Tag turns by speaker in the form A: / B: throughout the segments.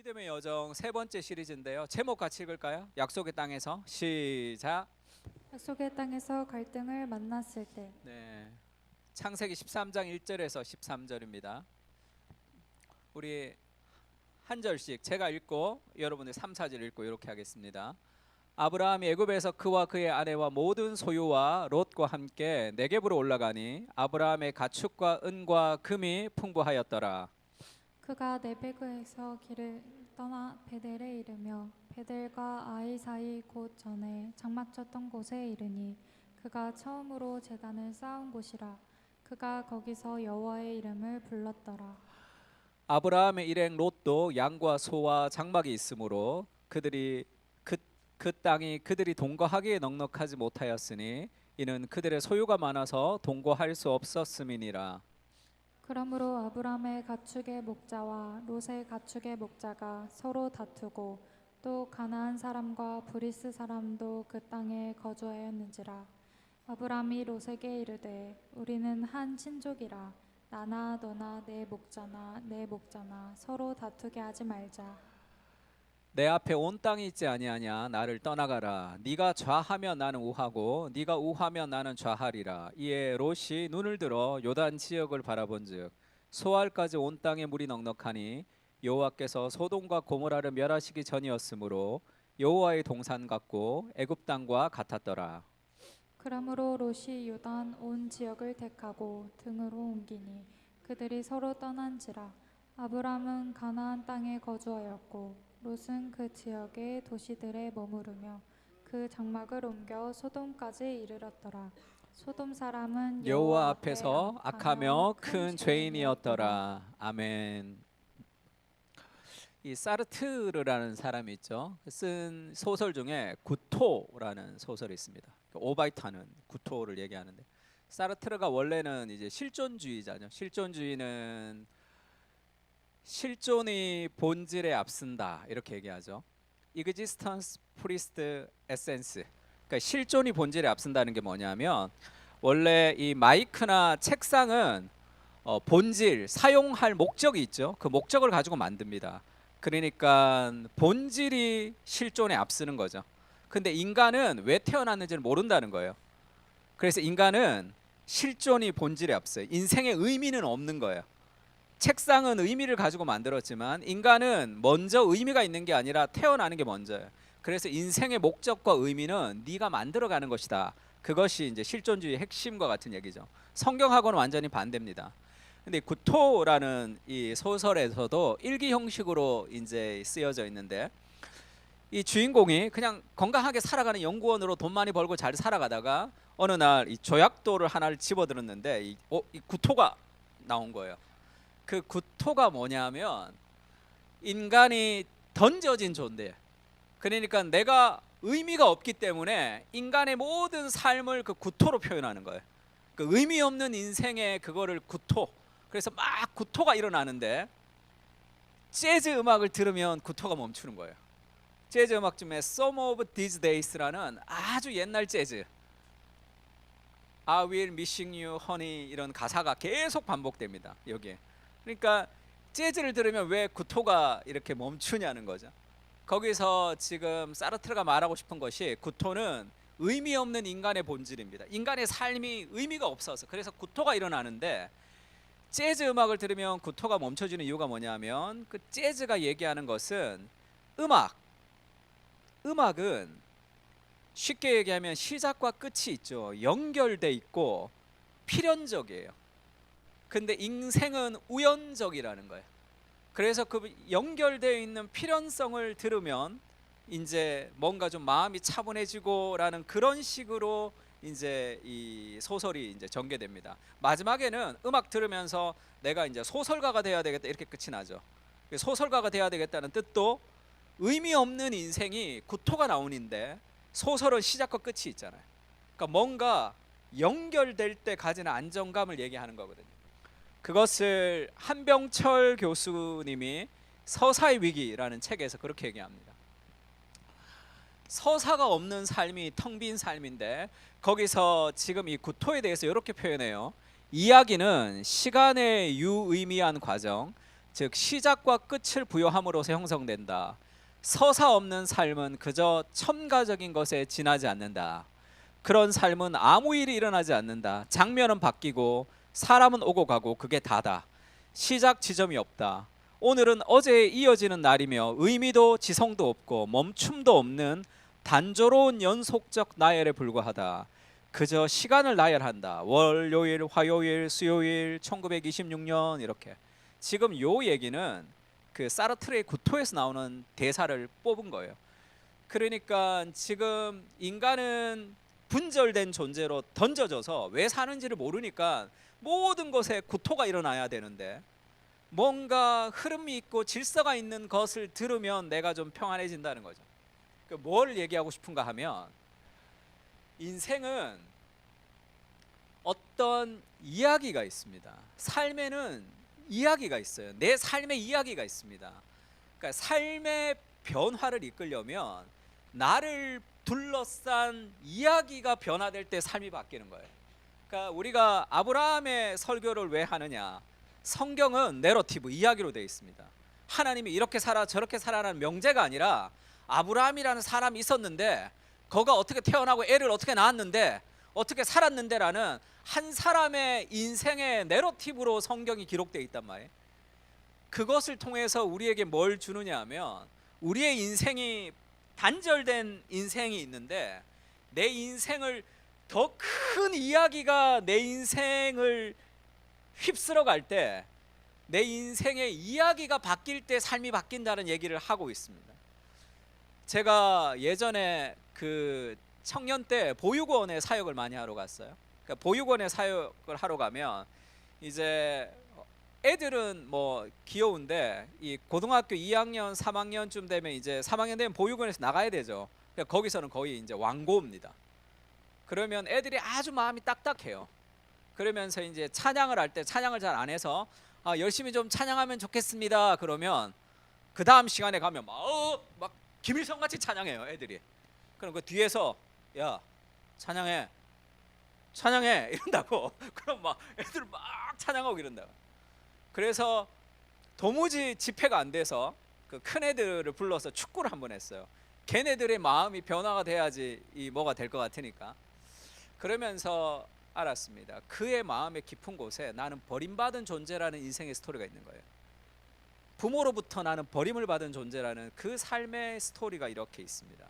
A: 믿음의 여정 세 번째 시리즈인데요. 제목 같이 읽을까요? 약속의 땅에서 시작.
B: 약속의 땅에서 갈등을 만났을 때.
A: 네, 창세기 13장 1절에서 13절입니다. 우리 한 절씩 제가 읽고 여러분들 3, 4절 읽고 이렇게 하겠습니다. 아브라함이 애굽에서 그와 그의 아내와 모든 소유와 롯과 함께 네겝으로 올라가니 아브라함의 가축과 은과 금이 풍부하였더라.
B: 그가 네베그에서 길을 떠나 베델에 이르며 베델과 아이 사이 곧 전에 장막 쳤던 곳에 이르니 그가 처음으로 제단을 쌓은 곳이라. 그가 거기서 여호와의 이름을 불렀더라.
A: 아브라함의 일행 롯도 양과 소와 장막이 있으므로 그들이 그 땅이 그들이 동거하기에 넉넉하지 못하였으니 이는 그들의 소유가 많아서 동거할 수 없었음이니라.
B: 그러므로 아브람의 가축의 목자와 롯의 가축의 목자가 서로 다투고 또 가나안 사람과 브리스 사람도 그 땅에 거주하였는지라. 아브람이 롯에게 이르되 우리는 한 친족이라 나나 너나 내 목자나 서로 다투게 하지 말자.
A: 내 앞에 온 땅이 있지 아니하냐. 나를 떠나가라. 네가 좌하면 나는 우하고 네가 우하면 나는 좌하리라. 이에 롯이 눈을 들어 요단 지역을 바라본즉 소알까지 온 땅에 물이 넉넉하니 여호와께서 소돔과 고모라를 멸하시기 전이었으므로 여호와의 동산 같고 애굽 땅과 같았더라.
B: 그러므로 롯이 요단 온 지역을 택하고 등으로 옮기니 그들이 서로 떠난지라. 아브람은 가나안 땅에 거주하였고 롯은 그 지역의 도시들에 머무르며 그 장막을 옮겨 소돔까지 이르렀더라. 소돔 사람은
A: 여호와
B: 여호와 앞에
A: 앞에서 악하며 큰 죄인이었더라. 아멘. 이 사르트르라는 사람이 있죠. 쓴 소설 중에 구토라는 소설이 있습니다. 오바이타는 구토를 얘기하는데, 사르트르가 원래는 이제 실존주의자죠. 실존주의는 실존이 본질에 앞선다 이렇게 얘기하죠. Existence priest essence. 그러니까 실존이 본질에 앞선다는 게 뭐냐면, 원래 이 마이크나 책상은 본질, 사용할 목적이 있죠. 그 목적을 가지고 만듭니다. 그러니까 본질이 실존에 앞서는 거죠. 근데 인간은 왜 태어났는지를 모른다는 거예요. 그래서 인간은 실존이 본질에 앞서요. 인생의 의미는 없는 거예요. 책상은 의미를 가지고 만들었지만 인간은 먼저 의미가 있는 게 아니라 태어나는 게 먼저예요. 그래서 인생의 목적과 의미는 네가 만들어가는 것이다. 그것이 이제 실존주의의 핵심과 같은 얘기죠. 성경하고는 완전히 반대입니다. 근데 구토라는 이 소설에서도 일기 형식으로 이제 쓰여져 있는데, 이 주인공이 그냥 건강하게 살아가는 연구원으로 돈 많이 벌고 잘 살아가다가 어느 날 이 조약돌을 하나를 집어들었는데 이 구토가 나온 거예요. 그 구토가 뭐냐면 인간이 던져진 존재. 그러니까 내가 의미가 없기 때문에 인간의 모든 삶을 그 구토로 표현하는 거예요. 그 의미 없는 인생의 그거를 구토. 그래서 막 구토가 일어나는데 재즈 음악을 들으면 구토가 멈추는 거예요. 재즈 음악 중에 Some of These Days라는 아주 옛날 재즈, I will missing you honey 이런 가사가 계속 반복됩니다. 여기에. 그러니까 재즈를 들으면 왜 구토가 이렇게 멈추냐는 거죠. 거기서 지금 사르트르가 말하고 싶은 것이, 구토는 의미 없는 인간의 본질입니다. 인간의 삶이 의미가 없어서 그래서 구토가 일어나는데, 재즈 음악을 들으면 구토가 멈춰지는 이유가 뭐냐면, 그 재즈가 얘기하는 것은 음악은 쉽게 얘기하면 시작과 끝이 있죠. 연결돼 있고 필연적이에요. 근데 인생은 우연적이라는 거예요. 그래서 그 연결되어 있는 필연성을 들으면 이제 뭔가 좀 마음이 차분해지고라는 그런 식으로 이제 이 소설이 이제 전개됩니다. 마지막에는 음악 들으면서 내가 이제 소설가가 돼야 되겠다 이렇게 끝이 나죠. 소설가가 돼야 되겠다는 뜻도, 의미 없는 인생이 구토가 나오는데 소설은 시작과 끝이 있잖아요. 그러니까 뭔가 연결될 때 가지는 안정감을 얘기하는 거거든요. 그것을 한병철 교수님이 서사의 위기라는 책에서 그렇게 얘기합니다. 서사가 없는 삶이 텅 빈 삶인데, 거기서 지금 이 구토에 대해서 이렇게 표현해요. 이야기는 시간의 유의미한 과정, 즉 시작과 끝을 부여함으로써 형성된다. 서사 없는 삶은 그저 첨가적인 것에 지나지 않는다. 그런 삶은 아무 일이 일어나지 않는다. 장면은 바뀌고 사람은 오고 가고 그게 다다. 시작 지점이 없다. 오늘은 어제에 이어지는 날이며 의미도 지성도 없고 멈춤도 없는 단조로운 연속적 나열에 불과하다. 그저 시간을 나열한다. 월요일, 화요일, 수요일, 1926년 이렇게. 지금 요 얘기는 그 사르트르의 구토에서 나오는 대사를 뽑은 거예요. 그러니까 지금 인간은 분절된 존재로 던져져서 왜 사는지를 모르니까 모든 것에 구토가 일어나야 되는데 뭔가 흐름이 있고 질서가 있는 것을 들으면 내가 좀 평안해진다는 거죠. 뭘 얘기하고 싶은가 하면 인생은 어떤 이야기가 있습니다. 삶에는 이야기가 있어요. 내 삶의 이야기가 있습니다. 그러니까 삶의 변화를 이끌려면 나를 둘러싼 이야기가 변화될 때 삶이 바뀌는 거예요. 그러니까 우리가 아브라함의 설교를 왜 하느냐? 성경은 내러티브, 이야기로 되어 있습니다. 하나님이 이렇게 살아 저렇게 살아라는 명제가 아니라 아브라함이라는 사람이 있었는데 그가 어떻게 태어나고 애를 어떻게 낳았는데 어떻게 살았는데라는 한 사람의 인생의 내러티브로 성경이 기록되어 있단 말이에요. 그것을 통해서 우리에게 뭘 주느냐 하면 우리의 인생이 단절된 인생이 있는데 내 인생을 더 큰 이야기가 내 인생을 휩쓸어 갈 때 내 인생의 이야기가 바뀔 때 삶이 바뀐다는 얘기를 하고 있습니다. 제가 예전에 그 청년 때 보육원에 사역을 많이 하러 갔어요. 그러니까 보육원에 사역을 하러 가면 이제 애들은 뭐 귀여운데 이 고등학교 2학년, 3학년쯤 되면 이제 3학년 되면 보육원에서 나가야 되죠. 그러니까 거기서는 거의 이제 왕고입니다. 그러면 애들이 아주 마음이 딱딱해요. 그러면서 이제 찬양을 할 때 찬양을 잘 안 해서 열심히 좀 찬양하면 좋겠습니다. 그러면 그 다음 시간에 가면 막 김일성 같이 찬양해요, 애들이. 그럼 그 뒤에서 야 찬양해 이런다고. 그럼 막 애들 막 찬양하고 이런다. 그래서 도무지 집회가 안 돼서 그 큰 애들을 불러서 축구를 한번 했어요. 걔네들의 마음이 변화가 돼야지 이 뭐가 될 것 같으니까. 그러면서 알았습니다. 그의 마음의 깊은 곳에 나는 버림받은 존재라는 인생의 스토리가 있는 거예요. 부모로부터 나는 버림을 받은 존재라는 그 삶의 스토리가 이렇게 있습니다.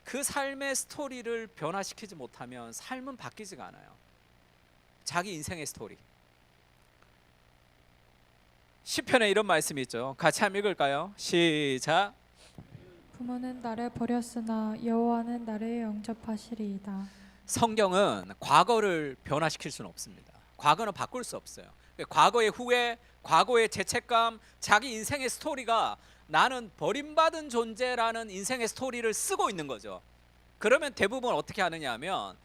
A: 그 삶의 스토리를 변화시키지 못하면 삶은 바뀌지가 않아요. 자기 인생의 스토리. 시편에 이런 말씀이 있죠. 같이 한번 읽을까요? 시작.
B: 부모는 나를 버렸으나 여호와는 나를 영접하시리이다.
A: 성경은 과거를 변화시킬 수는 없습니다. 과거는 바꿀 수 없어요. 과거의 후회, 과거의 죄책감, 자기 인생의 스토리가 나는 버림받은 존재라는 인생의 스토리를 쓰고 있는 거죠. 그러면 대부분 어떻게 하느냐 하면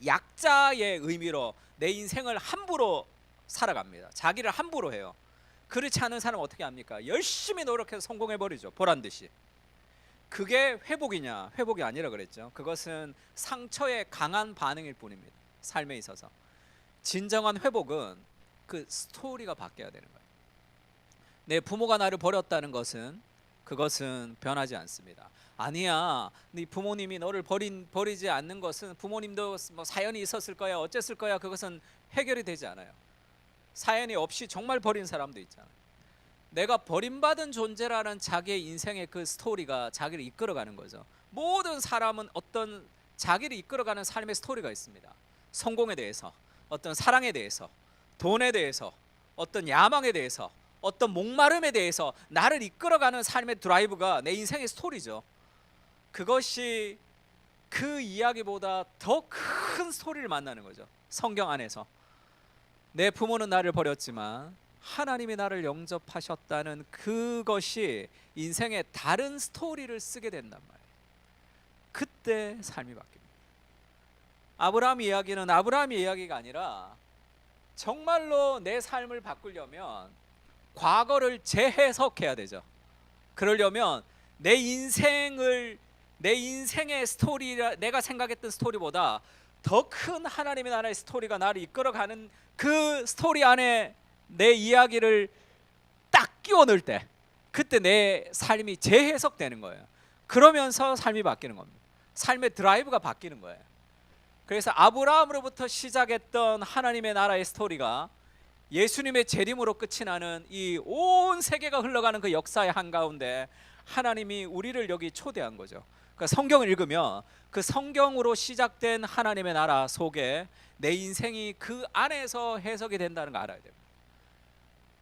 A: 약자의 의미로 내 인생을 함부로 살아갑니다. 자기를 함부로 해요. 그렇지 않은 사람은 어떻게 합니까? 열심히 노력해서 성공해버리죠. 보란 듯이. 그게 회복이냐? 회복이 아니라 그랬죠. 그것은 상처의 강한 반응일 뿐입니다. 삶에 있어서. 진정한 회복은 그 스토리가 바뀌어야 되는 거예요. 내 부모가 나를 버렸다는 것은 그것은 변하지 않습니다. 아니야, 네 부모님이 너를 버리지 않는 것은 부모님도 뭐 사연이 있었을 거야, 어쨌을 거야. 그것은 해결이 되지 않아요. 사연이 없이 정말 버린 사람도 있잖아요. 내가 버림받은 존재라는 자기의 인생의 그 스토리가 자기를 이끌어가는 거죠. 모든 사람은 어떤 자기를 이끌어가는 삶의 스토리가 있습니다. 성공에 대해서, 어떤 사랑에 대해서, 돈에 대해서, 어떤 야망에 대해서, 어떤 목마름에 대해서 나를 이끌어가는 삶의 드라이브가 내 인생의 스토리죠. 그것이 그 이야기보다 더 큰 스토리를 만나는 거죠. 성경 안에서. 내 부모는 나를 버렸지만 하나님이 나를 영접하셨다는 그것이 인생의 다른 스토리를 쓰게 된단 말이에요. 그때 삶이 바뀝니다. 아브라함 이야기는 아브라함의 이야기가 아니라 정말로 내 삶을 바꾸려면 과거를 재해석해야 되죠. 그러려면 내 인생의 스토리, 내가 생각했던 스토리보다 더 큰 하나님의 나라의 스토리가 나를 이끌어가는 그 스토리 안에 내 이야기를 끼워 넣을 때 그때 내 삶이 재해석되는 거예요. 그러면서 삶이 바뀌는 겁니다. 삶의 드라이브가 바뀌는 거예요. 그래서 아브라함으로부터 시작했던 하나님의 나라의 스토리가 예수님의 재림으로 끝이 나는 이 온 세계가 흘러가는 그 역사의 한가운데 하나님이 우리를 여기 초대한 거죠. 그러니까 성경을 읽으면 그 성경으로 시작된 하나님의 나라 속에 내 인생이 그 안에서 해석이 된다는 거 알아야 됩니다.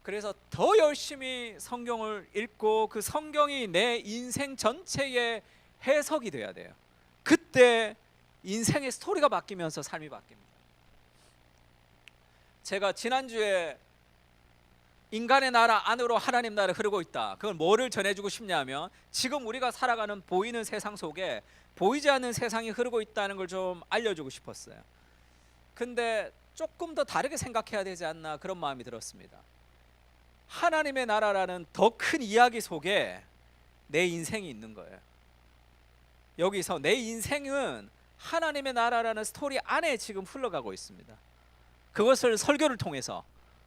A: 그래서 더 열심히 성경을 읽고 그 성경이 내 인생 전체의 해석이 돼야 돼요. 그때 인생의 스토리가 바뀌면서 삶이 바뀝니다. 제가 지난주에 인간의 나라 안으로 하나님 나라 흐르고 있다. 그건 뭐를 전해주고 싶냐면 지금 우리가 살아가는 보이는 세상 속에 보이지 않는 세상이 흐르고 있다는 걸 좀 알려주고 싶었어요. 근데 조금 더 다르게 생각해야 되지 않나 그런 마음이 들었습니다. 하나님의 나라라는 더 큰 이야기 속에 내 인생이 있는 거예요. 여기서 내 인생은 하나님의 나라라는 스토리 안에 지금 흘러가고 있습니다. 그것을 설교를 통해서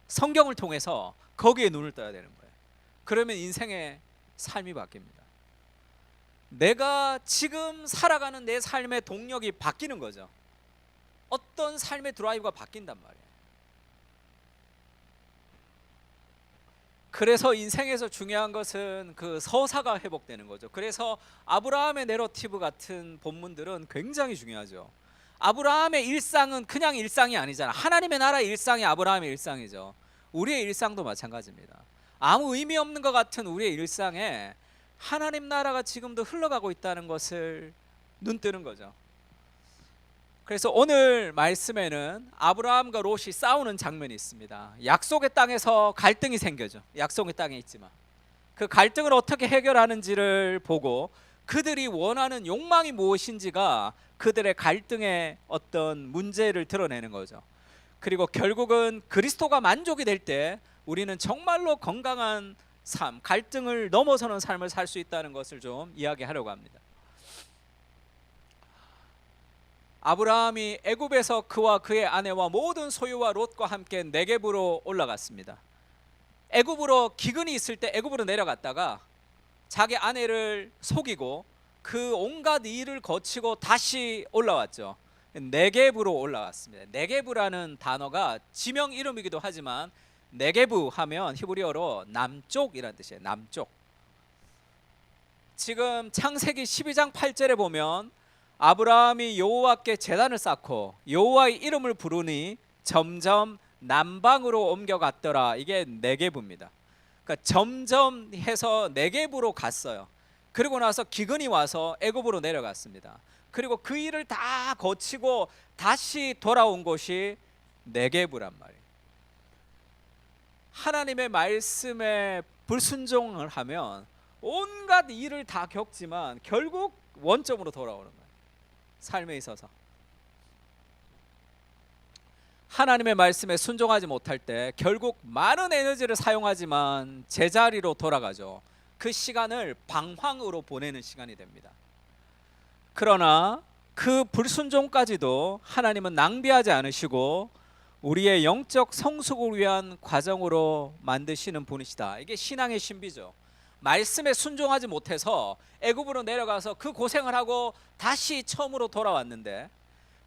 A: 성경을 통해서 거기에 눈을 떠야 되는 거예요. 그러면 인생의 삶이 바뀝니다. 내가 지금 살아가는 내 삶의 동력이 바뀌는 거죠. 어떤 삶의 드라이브가 바뀐단 말이에요. 그래서 인생에서 중요한 것은 그 서사가 회복되는 거죠. 그래서 아브라함의 내러티브 같은 본문들은 굉장히 중요하죠. 아브라함의 일상은 그냥 일상이 아니잖아. 하나님의 나라 일상이 아브라함의 일상이죠. 우리의 일상도 마찬가지입니다. 아무 의미 없는 것 같은 우리의 일상에 하나님 나라가 지금도 흘러가고 있다는 것을 눈뜨는 거죠. 그래서 오늘 말씀에는 아브라함과 롯이 싸우는 장면이 있습니다. 약속의 땅에서 갈등이 생겨죠. 약속의 땅에 있지만 그 갈등을 어떻게 해결하는지를 보고 그들이 원하는 욕망이 무엇인지가 그들의 갈등의 어떤 문제를 드러내는 거죠. 그리고 결국은 그리스도가 만족이 될 때 우리는 정말로 건강한 삶, 갈등을 넘어서는 삶을 살 수 있다는 것을 좀 이야기하려고 합니다. 아브라함이 애굽에서 그와 그의 아내와 모든 소유와 롯과 함께 네겝으로 올라갔습니다. 애굽으로 기근이 있을 때 애굽으로 내려갔다가 자기 아내를 속이고 그 온갖 일을 거치고 다시 올라왔죠. 네겝으로 올라왔습니다. 네겝이라는 단어가 지명 이름이기도 하지만 네겝 하면 히브리어로 남쪽이라는 뜻이에요. 남쪽. 지금 창세기 12장 8절에 보면 아브라함이 여호와께 제단을 쌓고 여호와의 이름을 부르니 점점 남방으로 옮겨갔더라. 이게 네겝입니다. 그러니까 점점 해서 네겝으로 갔어요. 그리고 나서 기근이 와서 애굽으로 내려갔습니다. 그리고 그 일을 다 거치고 다시 돌아온 곳이 네겝이란 말이에요. 하나님의 말씀에 불순종을 하면 온갖 일을 다 겪지만 결국 원점으로 돌아오는 거예요. 삶에 있어서 하나님의 말씀에 순종하지 못할 때 결국 많은 에너지를 사용하지만 제자리로 돌아가죠. 그 시간을 방황으로 보내는 시간이 됩니다. 그러나 그 불순종까지도 하나님은 낭비하지 않으시고 우리의 영적 성숙을 위한 과정으로 만드시는 분이시다. 이게 신앙의 신비죠. 말씀에 순종하지 못해서 애굽으로 내려가서 그 고생을 하고 다시 처음으로 돌아왔는데,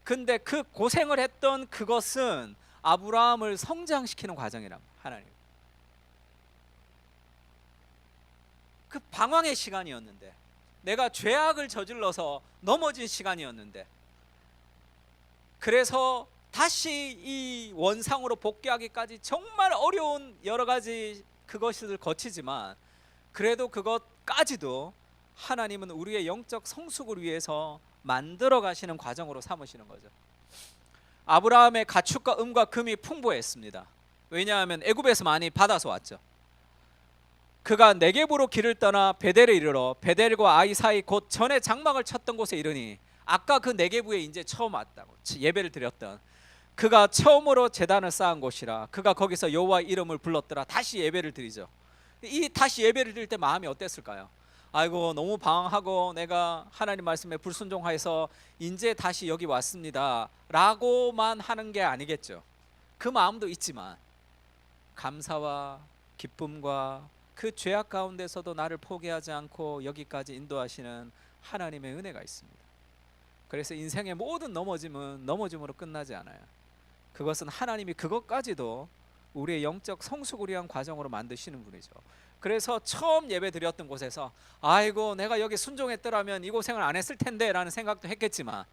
A: 근데 그 고생을 했던 그것은 아브라함을 성장시키는 과정이란 하나님. 그 방황의 시간이었는데, 내가 죄악을 저질러서 넘어진 시간이었는데, 그래서 다시 이 원상으로 복귀하기까지 정말 어려운 여러 가지 그것을 거치지만 그래도 그것까지도 하나님은 우리의 영적 성숙을 위해서 만들어 가시는 과정으로 삼으시는 거죠. 아브라함의 가축과 음과 금이 풍부했습니다. 왜냐하면 애굽에서 많이 받아서 왔죠. 그가 네겝으로 길을 떠나 베델에 이르러 베델과 아이 사이 곧 전에 장막을 쳤던 곳에 이르니 아까 그 네겝에 이제 처음 왔다고 예배를 드렸던 그가 처음으로 제단을 쌓은 곳이라 그가 거기서 여호와의 이름을 불렀더라. 다시 예배를 드리죠. 이 다시 예배를 드릴 때 마음이 어땠을까요? 아이고 너무 방황하고 내가 하나님 말씀에 불순종해서 이제 다시 여기 왔습니다 라고만 하는 게 아니겠죠. 그 마음도 있지만 감사와 기쁨과 그 죄악 가운데서도 나를 포기하지 않고 여기까지 인도하시는 하나님의 은혜가 있습니다. 그래서 인생의 모든 넘어짐은 넘어짐으로 끝나지 않아요. 그것은 하나님이 그것까지도 우리의 영적 성숙을 위한 과정으로 만드시는 분이죠. 그래서 처음 예배 드렸던 곳에서 아이고 내가 여기 순종했더라면 이 고생을 안 했을 텐데 라는 생각도 했겠지만,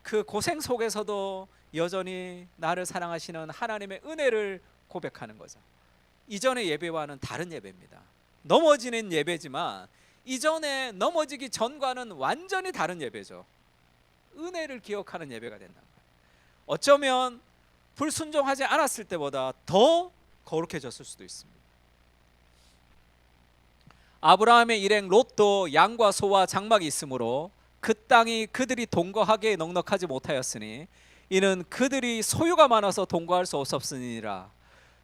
A: 그 고생 속에서도 여전히 나를 사랑하시는 하나님의 은혜를 고백하는 거죠. 이전의 예배와는 다른 예배입니다. 넘어지는 예배지만 이전에 넘어지기 전과는 완전히 다른 예배죠. 은혜를 기억하는 예배가 된다. 어쩌면 불순종하지 않았을 때보다 더 거룩해졌을 수도 있습니다. 아브라함의 일행 롯도 양과 소와 장막이 있으므로 그 땅이 그들이 동거하기에 넉넉하지 못하였으니 이는 그들이 소유가 많아서 동거할 수 없었으니라.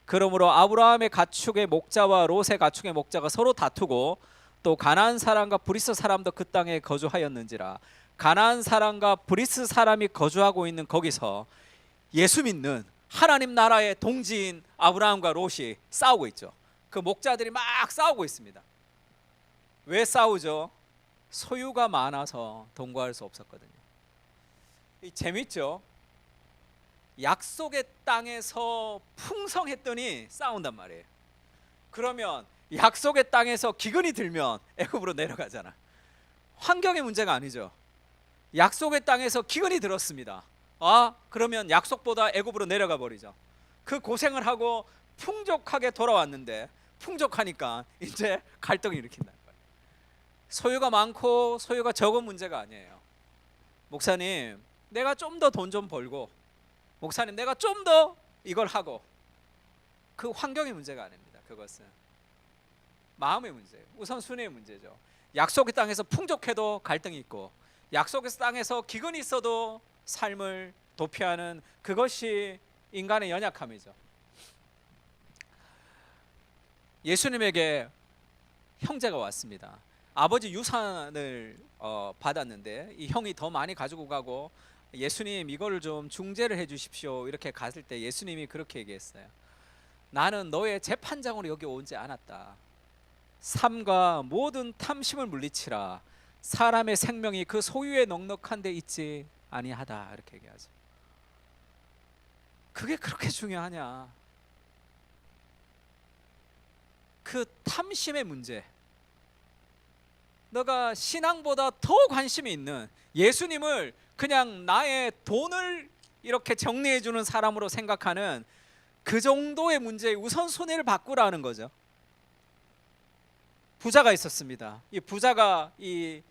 A: 그러므로 아브라함의 가축의 목자와 롯의 가축의 목자가 서로 다투고 또 가나안 사람과 브리스 사람도 그 땅에 거주하였는지라. 가나안 사람과 브리스 사람이 거주하고 있는 거기서 예수 믿는 하나님 나라의 동지인 아브라함과 롯이 싸우고 있죠. 그 목자들이 막 싸우고 있습니다. 왜 싸우죠? 소유가 많아서 동거할 수 없었거든요. 재밌죠? 약속의 땅에서 풍성했더니 싸운단 말이에요. 그러면 약속의 땅에서 기근이 들면 애굽으로 내려가잖아. 환경의 문제가 아니죠. 약속의 땅에서 기근이 들었습니다. 그러면 약속보다 애굽으로 내려가 버리죠. 그 고생을 하고 풍족하게 돌아왔는데 풍족하니까 이제 갈등을 일으킨다. 소유가 많고 소유가 적은 문제가 아니에요. 목사님, 내가 좀 더 돈 좀 벌고, 목사님, 내가 좀 더 이걸 하고, 그 환경의 문제가 아닙니다. 그것은 마음의 문제예요. 우선순위의 문제죠. 약속의 땅에서 풍족해도 갈등이 있고, 약속의 땅에서 기근이 있어도 삶을 도피하는 그것이 인간의 연약함이죠. 예수님에게 형제가 왔습니다. 아버지 유산을 받았는데 이 형이 더 많이 가지고 가고, 예수님 이거를 좀 중재를 해 주십시오 이렇게 갔을 때 예수님이 그렇게 얘기했어요. 나는 너의 재판장으로 여기 오지 않았다. 삶과 모든 탐심을 물리치라. 사람의 생명이 그 소유에 넉넉한 데 있지 아니하다 이렇게 얘기하죠. 그게 그렇게 중요하냐? 그 탐심의 문제, 너가 신앙보다 더 관심이 있는 예수님을 그냥 나의 돈을 이렇게 정리해 주는 사람으로 생각하는 그 정도의 문제의 우선순위를 바꾸라는 거죠. 부자가 있었습니다. 이 부자가 이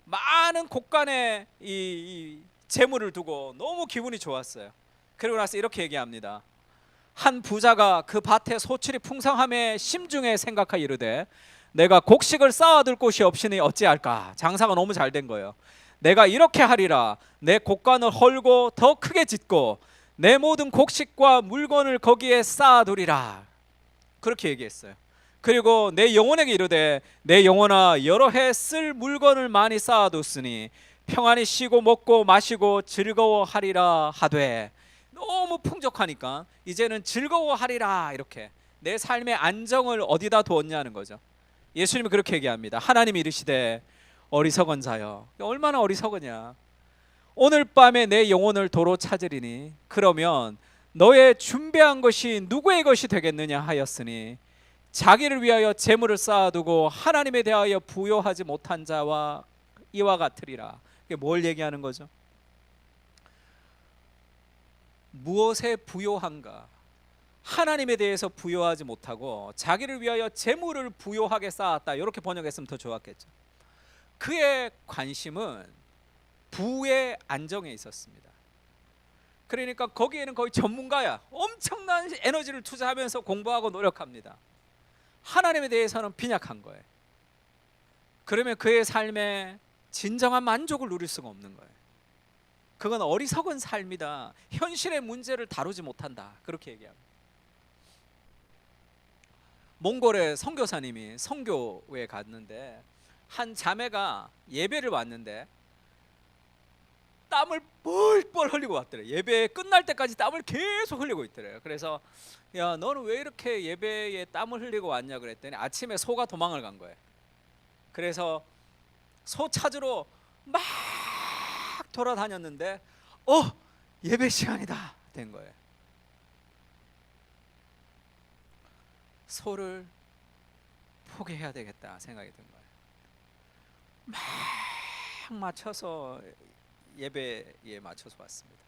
A: 많은 곳간의 이 재물을 두고 너무 기분이 좋았어요. 그리고 나서 이렇게 얘기합니다. 한 부자가 그 밭에 소출이 풍성함에 심중에 생각하여 이르되 내가 곡식을 쌓아둘 곳이 없으니 어찌할까. 장사가 너무 잘 된 거예요. 내가 이렇게 하리라. 내 곡간을 헐고 더 크게 짓고 내 모든 곡식과 물건을 거기에 쌓아두리라. 그렇게 얘기했어요. 그리고 내 영혼에게 이르되 내 영혼아 여러 해 쓸 물건을 많이 쌓아뒀으니 평안히 쉬고 먹고 마시고 즐거워하리라 하되, 너무 풍족하니까 이제는 즐거워하리라. 이렇게 내 삶의 안정을 어디다 두었냐는 거죠. 예수님이 그렇게 얘기합니다. 하나님이 이르시되 어리석은 자여, 얼마나 어리석으냐. 오늘 밤에 내 영혼을 도로 찾으리니 그러면 너의 준비한 것이 누구의 것이 되겠느냐 하였으니 자기를 위하여 재물을 쌓아두고 하나님에 대하여 부요하지 못한 자와 이와 같으리라. 이게 뭘 얘기하는 거죠? 무엇에 부요한가? 하나님에 대해서 부요하지 못하고 자기를 위하여 재물을 부요하게 쌓았다. 이렇게 번역했으면 더 좋았겠죠. 그의 관심은 부의 안정에 있었습니다. 그러니까 거기에는 거의 전문가야. 엄청난 에너지를 투자하면서 공부하고 노력합니다. 하나님에 대해서는 빈약한 거예요. 그러면 그의 삶에 진정한 만족을 누릴 수가 없는 거예요. 그건 어리석은 삶이다. 현실의 문제를 다루지 못한다. 그렇게 얘기합니다. 몽골의 선교사님이 선교에 갔는데 한 자매가 예배를 왔는데 땀을 뻘뻘 흘리고 왔더래. 예배 끝날 때까지 땀을 계속 흘리고 있더래요. 그래서 야, 너는 왜 이렇게 예배에 땀을 흘리고 왔냐 그랬더니 아침에 소가 도망을 간 거예요. 그래서 소 찾으러 막 돌아다녔는데 예배 시간이다 된 거예요. 소를 포기해야 되겠다 생각이 든 거예요. 막 맞춰서 예배에 맞춰서 왔습니다.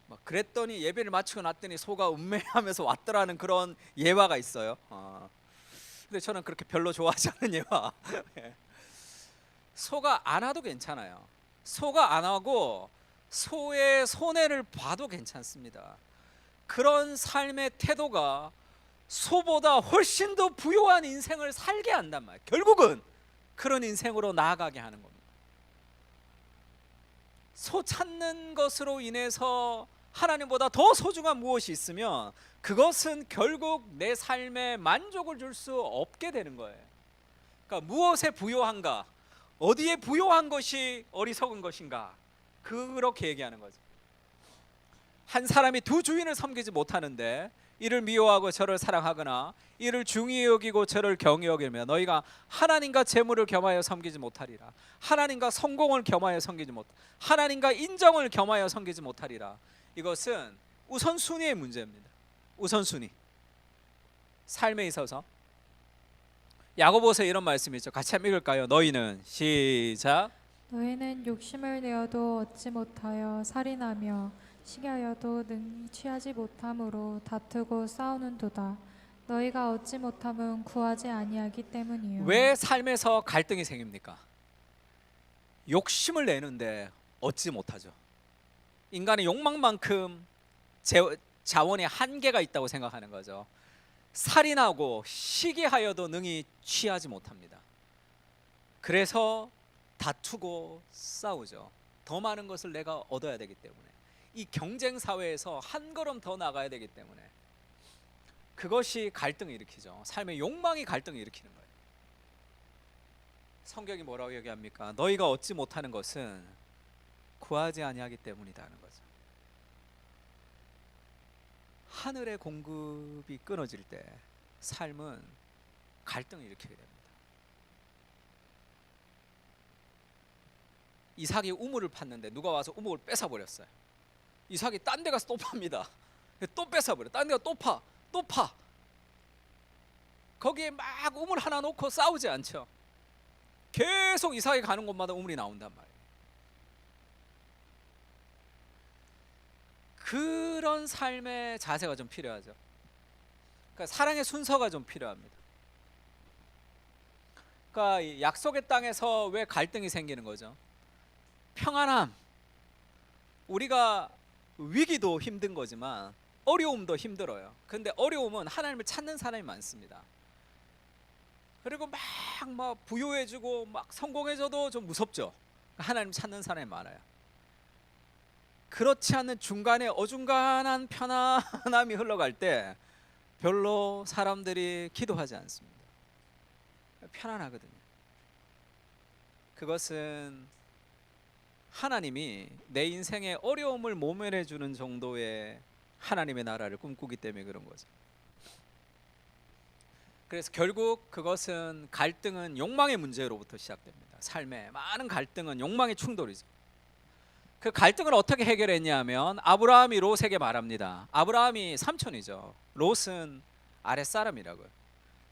A: 막 그랬더니 예배를 마치고 났더니 소가 음매하면서 왔더라는 그런 예화가 있어요. 근데 저는 그렇게 별로 좋아하지 않는 예화. 소가 안 와도 괜찮아요. 소가 안 하고 소의 손해를 봐도 괜찮습니다. 그런 삶의 태도가 소보다 훨씬 더 부유한 인생을 살게 한단 말이에요. 결국은 그런 인생으로 나아가게 하는 겁니다. 소 찾는 것으로 인해서 하나님보다 더 소중한 무엇이 있으면 그것은 결국 내 삶에 만족을 줄 수 없게 되는 거예요. 그러니까 무엇에 부요한가, 어디에 부요한 것이 어리석은 것인가, 그렇게 얘기하는 거죠. 한 사람이 두 주인을 섬기지 못하는데 이를 미워하고 저를 사랑하거나 이를 중히 여기고 저를 경히 여기며 너희가 하나님과 재물을 겸하여 섬기지 못하리라. 하나님과 성공을 겸하여 섬기지 못, 하나님과 인정을 겸하여 섬기지 못하리라. 이것은 우선순위의 문제입니다. 우선순위. 삶에 있어서 야고보서에 이런 말씀이 있죠. 같이 한번 읽을까요? 너희는 시작.
B: 너희는 욕심을 내어도 얻지 못하여 살인하며 시기하여도 능히 취하지 못함으로 다투고 싸우는도다. 너희가 얻지 못함은 구하지 아니하기 때문이요.
A: 왜 삶에서 갈등이 생깁니까? 욕심을 내는데 얻지 못하죠. 인간의 욕망만큼 자원의 한계가 있다고 생각하는 거죠. 살인하고 시기하여도 능히 취하지 못합니다. 그래서 다투고 싸우죠. 더 많은 것을 내가 얻어야 되기 때문에, 이 경쟁 사회에서 한 걸음 더 나가야 되기 때문에 그것이 갈등을 일으키죠. 삶의 욕망이 갈등을 일으키는 거예요. 성경이 뭐라고 얘기합니까? 너희가 얻지 못하는 것은 구하지 아니하기 때문이다 하는 거죠. 하늘의 공급이 끊어질 때 삶은 갈등을 일으키게 됩니다. 이삭이 우물을 팠는데 누가 와서 우물을 뺏어버렸어요. 이삭이 딴 데 가서 또 팝니다. 또 뺏어버려. 딴 데 가서 또 파. 거기에 막 우물 하나 놓고 싸우지 않죠. 계속 이삭이 가는 곳마다 우물이 나온단 말이에요. 그런 삶의 자세가 좀 필요하죠. 그러니까 사랑의 순서가 좀 필요합니다. 그러니까 이 약속의 땅에서 왜 갈등이 생기는 거죠? 평안함, 우리가 위기도 힘든 거지만 어려움도 힘들어요. 근데 어려움은 하나님을 찾는 사람이 많습니다. 그리고 막 부유해지고 막 성공해져도 좀 무섭죠. 하나님 찾는 사람이 많아요. 그렇지 않는 중간에 어중간한 편안함이 흘러갈 때 별로 사람들이 기도하지 않습니다. 편안하거든요. 그것은 하나님이 내 인생의 어려움을 모면해 주는 정도의 하나님의 나라를 꿈꾸기 때문에 그런 거죠. 그래서 결국 그것은 갈등은 욕망의 문제로부터 시작됩니다. 삶의 많은 갈등은 욕망의 충돌이죠. 그 갈등을 어떻게 해결했냐면 아브라함이 롯에게 말합니다. 아브라함이 삼촌이죠. 롯은 아랫사람이라고요.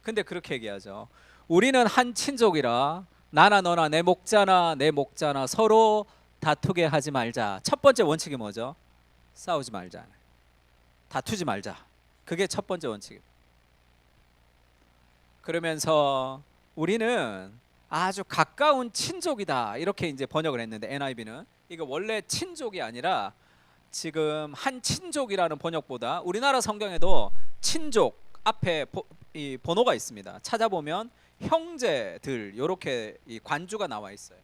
A: 근데 그렇게 얘기하죠. 우리는 한 친족이라 나나 너나 내 목자나 내 목자나 서로 다투게 하지 말자. 첫 번째 원칙이 뭐죠? 싸우지 말자. 다투지 말자. 그게 첫 번째 원칙입니다. 그러면서 우리는 아주 가까운 친족이다. 이렇게 이제 번역을 했는데 NIV는 이거 원래 친족이 아니라 지금 한 친족이라는 번역보다 우리나라 성경에도 친족 앞에 이 번호가 있습니다. 찾아보면 형제들 이렇게 이 관주가 나와 있어요.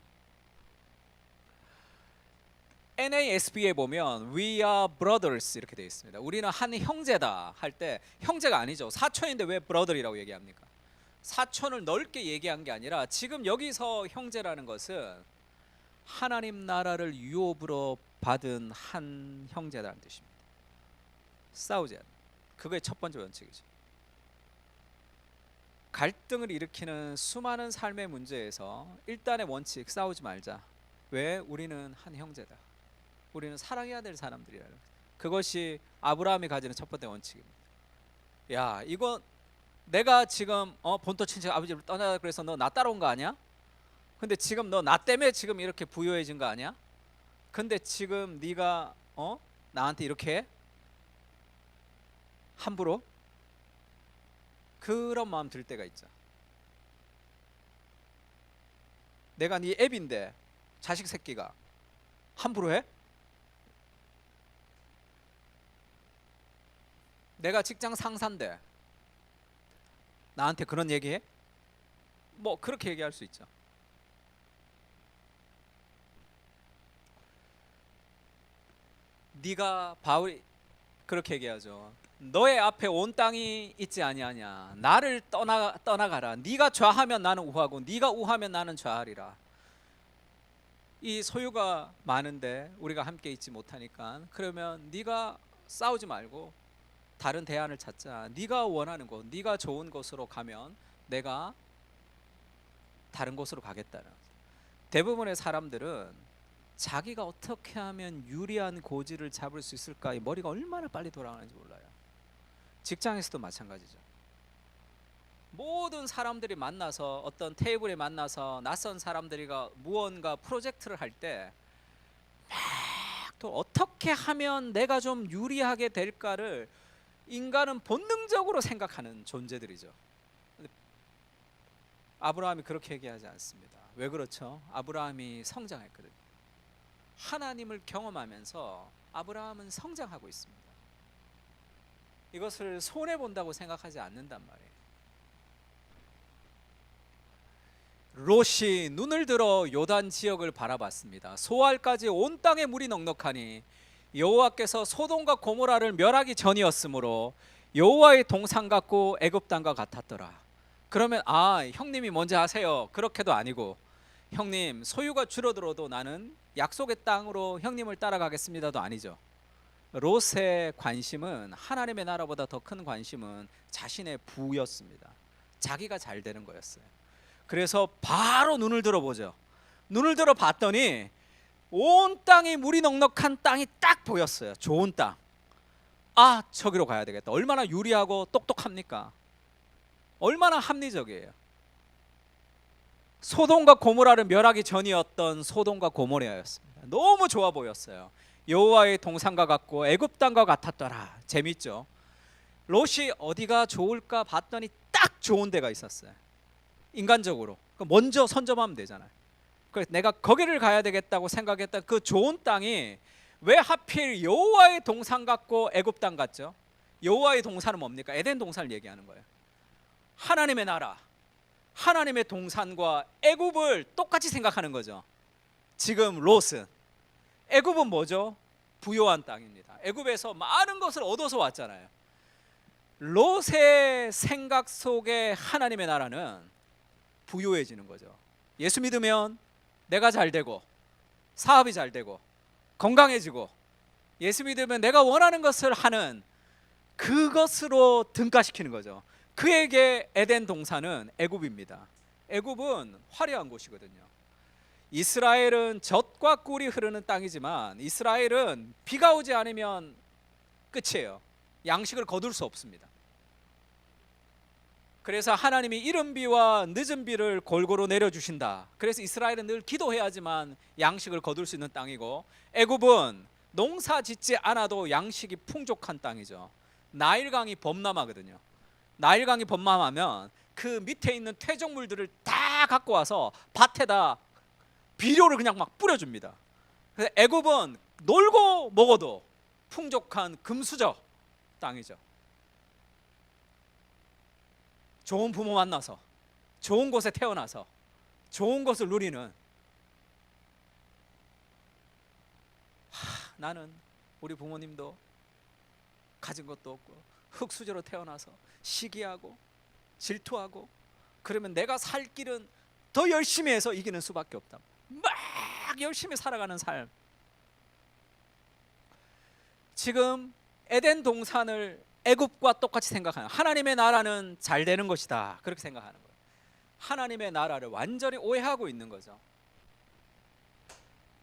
A: NASB에 보면 We are brothers 이렇게 되어 있습니다. 우리는 한 형제다 할 때 형제가 아니죠. 사촌인데 왜 brother이라고 얘기합니까? 사촌을 넓게 얘기한 게 아니라 지금 여기서 형제라는 것은 하나님 나라를 유업으로 받은 한 형제라는 뜻입니다. 싸우지 않는, 그게 첫 번째 원칙이죠. 갈등을 일으키는 수많은 삶의 문제에서 일단의 원칙, 싸우지 말자. 왜? 우리는 한 형제다. 우리는 사랑해야 될 사람들이라는 거죠. 그것이 아브라함이 가지는 첫 번째 원칙입니다. 야, 이거 내가 지금 본토 친척 아버지를 떠나라 그래서 너 나 따라온 거 아니야? 근데 지금 너 나 때문에 지금 이렇게 부유해진 거 아니야? 근데 지금 네가 나한테 이렇게 해? 함부로? 그런 마음 들 때가 있죠. 내가 네 애비인데 자식 새끼가 함부로 해? 내가 직장 상사인데 나한테 그런 얘기해? 뭐 그렇게 얘기할 수 있죠. 네가 바울이 그렇게 얘기하죠. 너의 앞에 온 땅이 있지 아니하냐. 나를 떠나가라. 네가 좌하면 나는 우하고 네가 우하면 나는 좌하리라. 이 소유가 많은데 우리가 함께 있지 못하니까 그러면 네가 싸우지 말고 다른 대안을 찾자. 네가 원하는 곳, 네가 좋은 곳으로 가면 내가 다른 곳으로 가겠다는. 대부분의 사람들은 자기가 어떻게 하면 유리한 고지를 잡을 수 있을까, 이 머리가 얼마나 빨리 돌아가는지 몰라요. 직장에서도 마찬가지죠. 모든 사람들이 만나서 어떤 테이블에 만나서 낯선 사람들이가 무언가 프로젝트를 할 때 막 또 어떻게 하면 내가 좀 유리하게 될까를 인간은 본능적으로 생각하는 존재들이죠. 아브라함이 그렇게 얘기하지 않습니다. 왜 그렇죠? 아브라함이 성장했거든요. 하나님을 경험하면서 아브라함은 성장하고 있습니다. 이것을 손해 본다고 생각하지 않는단 말이에요. 롯이 눈을 들어 요단 지역을 바라봤습니다. 소알까지 온 땅에 물이 넉넉하니 여호와께서 소돔과 고모라를 멸하기 전이었으므로 여호와의 동산 같고 애굽 땅과 같았더라. 그러면 형님이 먼저 하세요. 그렇게도 아니고, 형님 소유가 줄어들어도 나는 약속의 땅으로 형님을 따라가겠습니다도 아니죠. 롯의 관심은, 하나님의 나라보다 더 큰 관심은 자신의 부였습니다. 자기가 잘 되는 거였어요. 그래서 바로 눈을 들어보죠. 눈을 들어 봤더니 온 땅이 물이 넉넉한 땅이 딱 보였어요. 좋은 땅. 저기로 가야 되겠다. 얼마나 유리하고 똑똑합니까? 얼마나 합리적이에요. 소돔과 고모라를 멸하기 전이었던 소돔과 고모라였습니다. 너무 좋아 보였어요. 여호와의 동산과 같고 애굽 땅과 같았더라. 재밌죠? 롯이 어디가 좋을까 봤더니 딱 좋은 데가 있었어요. 인간적으로 먼저 선점하면 되잖아요. 그래서 내가 거기를 가야 되겠다고 생각했던 그 좋은 땅이 왜 하필 여호와의 동산 같고 애굽 땅 같죠? 여호와의 동산은 뭡니까? 에덴 동산을 얘기하는 거예요. 하나님의 나라, 하나님의 동산과 애굽을 똑같이 생각하는 거죠. 지금 롯은, 애굽은 뭐죠? 부요한 땅입니다. 애굽에서 많은 것을 얻어서 왔잖아요. 롯의 생각 속에 하나님의 나라는 부요해지는 거죠. 예수 믿으면 내가 잘 되고 사업이 잘 되고 건강해지고, 예수 믿으면 내가 원하는 것을 하는, 그것으로 등가시키는 거죠. 그에게 에덴 동산은 애굽입니다. 애굽은 화려한 곳이거든요. 이스라엘은 젖과 꿀이 흐르는 땅이지만 이스라엘은 비가 오지 않으면 끝이에요. 양식을 거둘 수 없습니다. 그래서 하나님이 이른 비와 늦은 비를 골고루 내려주신다. 그래서 이스라엘은 늘 기도해야지만 양식을 거둘 수 있는 땅이고, 애굽은 농사 짓지 않아도 양식이 풍족한 땅이죠. 나일강이 범람하거든요. 나일강이 범람하면 그 밑에 있는 퇴적물들을 다 갖고 와서 밭에다 비료를 그냥 막 뿌려줍니다. 그래서 애굽은 놀고 먹어도 풍족한 금수저 땅이죠. 좋은 부모 만나서, 좋은 곳에 태어나서 좋은 것을 누리는, 나는 우리 부모님도 가진 것도 없고 흙수저로 태어나서 시기하고 질투하고, 그러면 내가 살 길은 더 열심히 해서 이기는 수밖에 없다. 막 막 열심히 살아가는 삶. 지금 에덴 동산을 애굽과 똑같이 생각하는, 하나님의 나라는 잘 되는 것이다, 그렇게 생각하는 거예요. 하나님의 나라를 완전히 오해하고 있는 거죠.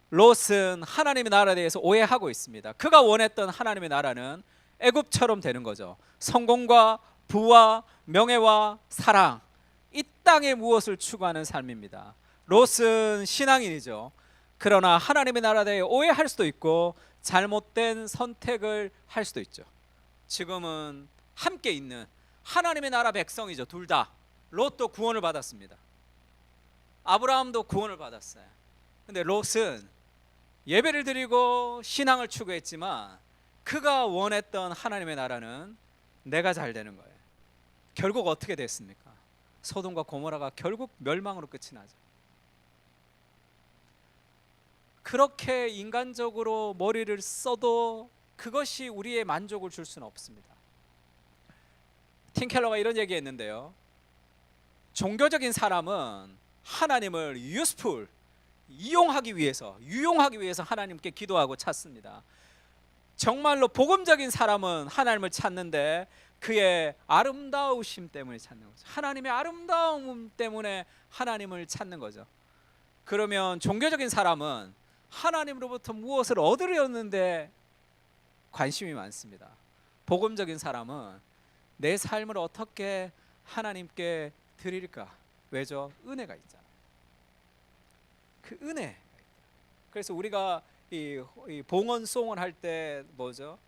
A: 롯은 하나님의 나라에 대해서 오해하고 있습니다. 그가 원했던 하나님의 나라는 애굽처럼 되는 거죠. 성공과 부와 명예와 사랑, 이 땅에 무엇을 추구하는 삶입니다. 롯은 신앙인이죠. 그러나 하나님의 나라에 대해 오해할 수도 있고 잘못된 선택을 할 수도 있죠. 지금은 함께 있는 하나님의 나라 백성이죠. 둘 다. 롯도 구원을 받았습니다. 아브라함도 구원을 받았어요. 근데 롯은 예배를 드리고 신앙을 추구했지만 그가 원했던 하나님의 나라는 내가 잘 되는 거예요. 결국 어떻게 됐습니까? 소돔과 고모라가 결국 멸망으로 끝이 나죠. 그렇게 인간적으로 머리를 써도 그것이 우리의 만족을 줄 수는 없습니다. 팀 켈러가 이런 얘기했는데요. 종교적인 사람은 하나님을 useful, 이용하기 위해서, 유용하기 위해서 하나님께 기도하고 찾습니다. 정말로 복음적인 사람은 하나님을 찾는데 그의 아름다우심 때문에 찾는 거죠. 하나님의 아름다움 때문에 하나님을 찾는 거죠. 그러면 종교적인 사람은 하나님으로부터 무엇을 얻으려는데 관심이 많습니다. 복음적인 사람은 내 삶을 어떻게 하나님께 드릴까? 왜죠? 은혜가 있잖아요. 그 은혜. 그래서 우리가 이 봉헌송을 할 때 뭐죠?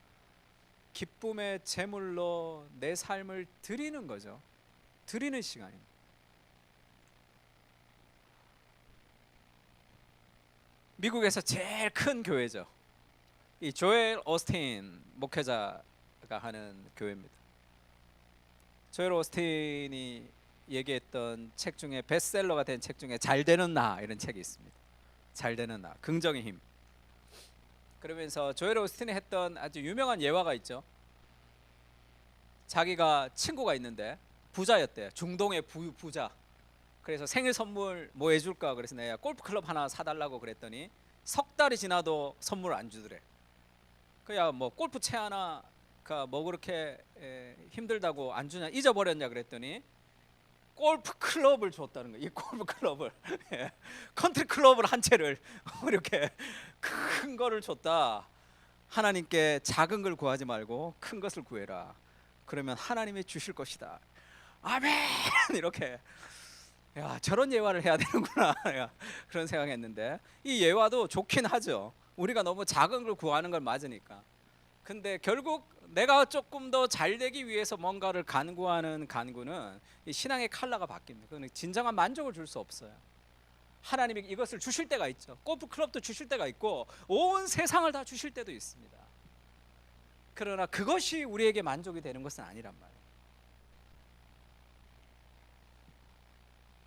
A: 기쁨의 제물로 내 삶을 드리는 거죠. 드리는 시간입니다. 미국에서 제일 큰 교회죠. 이 조엘 오스틴 목회자가 하는 교회입니다. 조엘 오스틴이 얘기했던 책 중에 베스트셀러가 된 책 중에 잘 되는 나, 이런 책이 있습니다. 잘 되는 나, 긍정의 힘. 그러면서 조엘 오스틴이 했던 아주 유명한 예화가 있죠. 자기가 친구가 있는데 부자였대요. 중동의 부자. 그래서 생일 선물 뭐 해줄까? 그래서 내가 골프 클럽 하나 사달라고 그랬더니 석 달이 지나도 선물을 안 주더래. 그야 뭐 골프채 하나가 뭐 그렇게 힘들다고 안 주냐, 잊어버렸냐 그랬더니 골프 클럽을 줬다는 거예요. 이 골프 클럽을 컨트리 클럽을 한 채를 이렇게 큰 거를 줬다. 하나님께 작은 걸 구하지 말고 큰 것을 구해라. 그러면 하나님이 주실 것이다. 아멘. 이렇게. 야, 저런 예화를 해야 되는구나. 그런 생각했는데 이 예화도 좋긴 하죠. 우리가 너무 작은 걸 구하는 걸 맞으니까. 근데 결국 내가 조금 더 잘 되기 위해서 뭔가를 간구하는 간구는 이 신앙의 컬러가 바뀝니다. 그건 진정한 만족을 줄 수 없어요. 하나님이 이것을 주실 때가 있죠. 골프 클럽도 주실 때가 있고 온 세상을 다 주실 때도 있습니다. 그러나 그것이 우리에게 만족이 되는 것은 아니란 말이에요.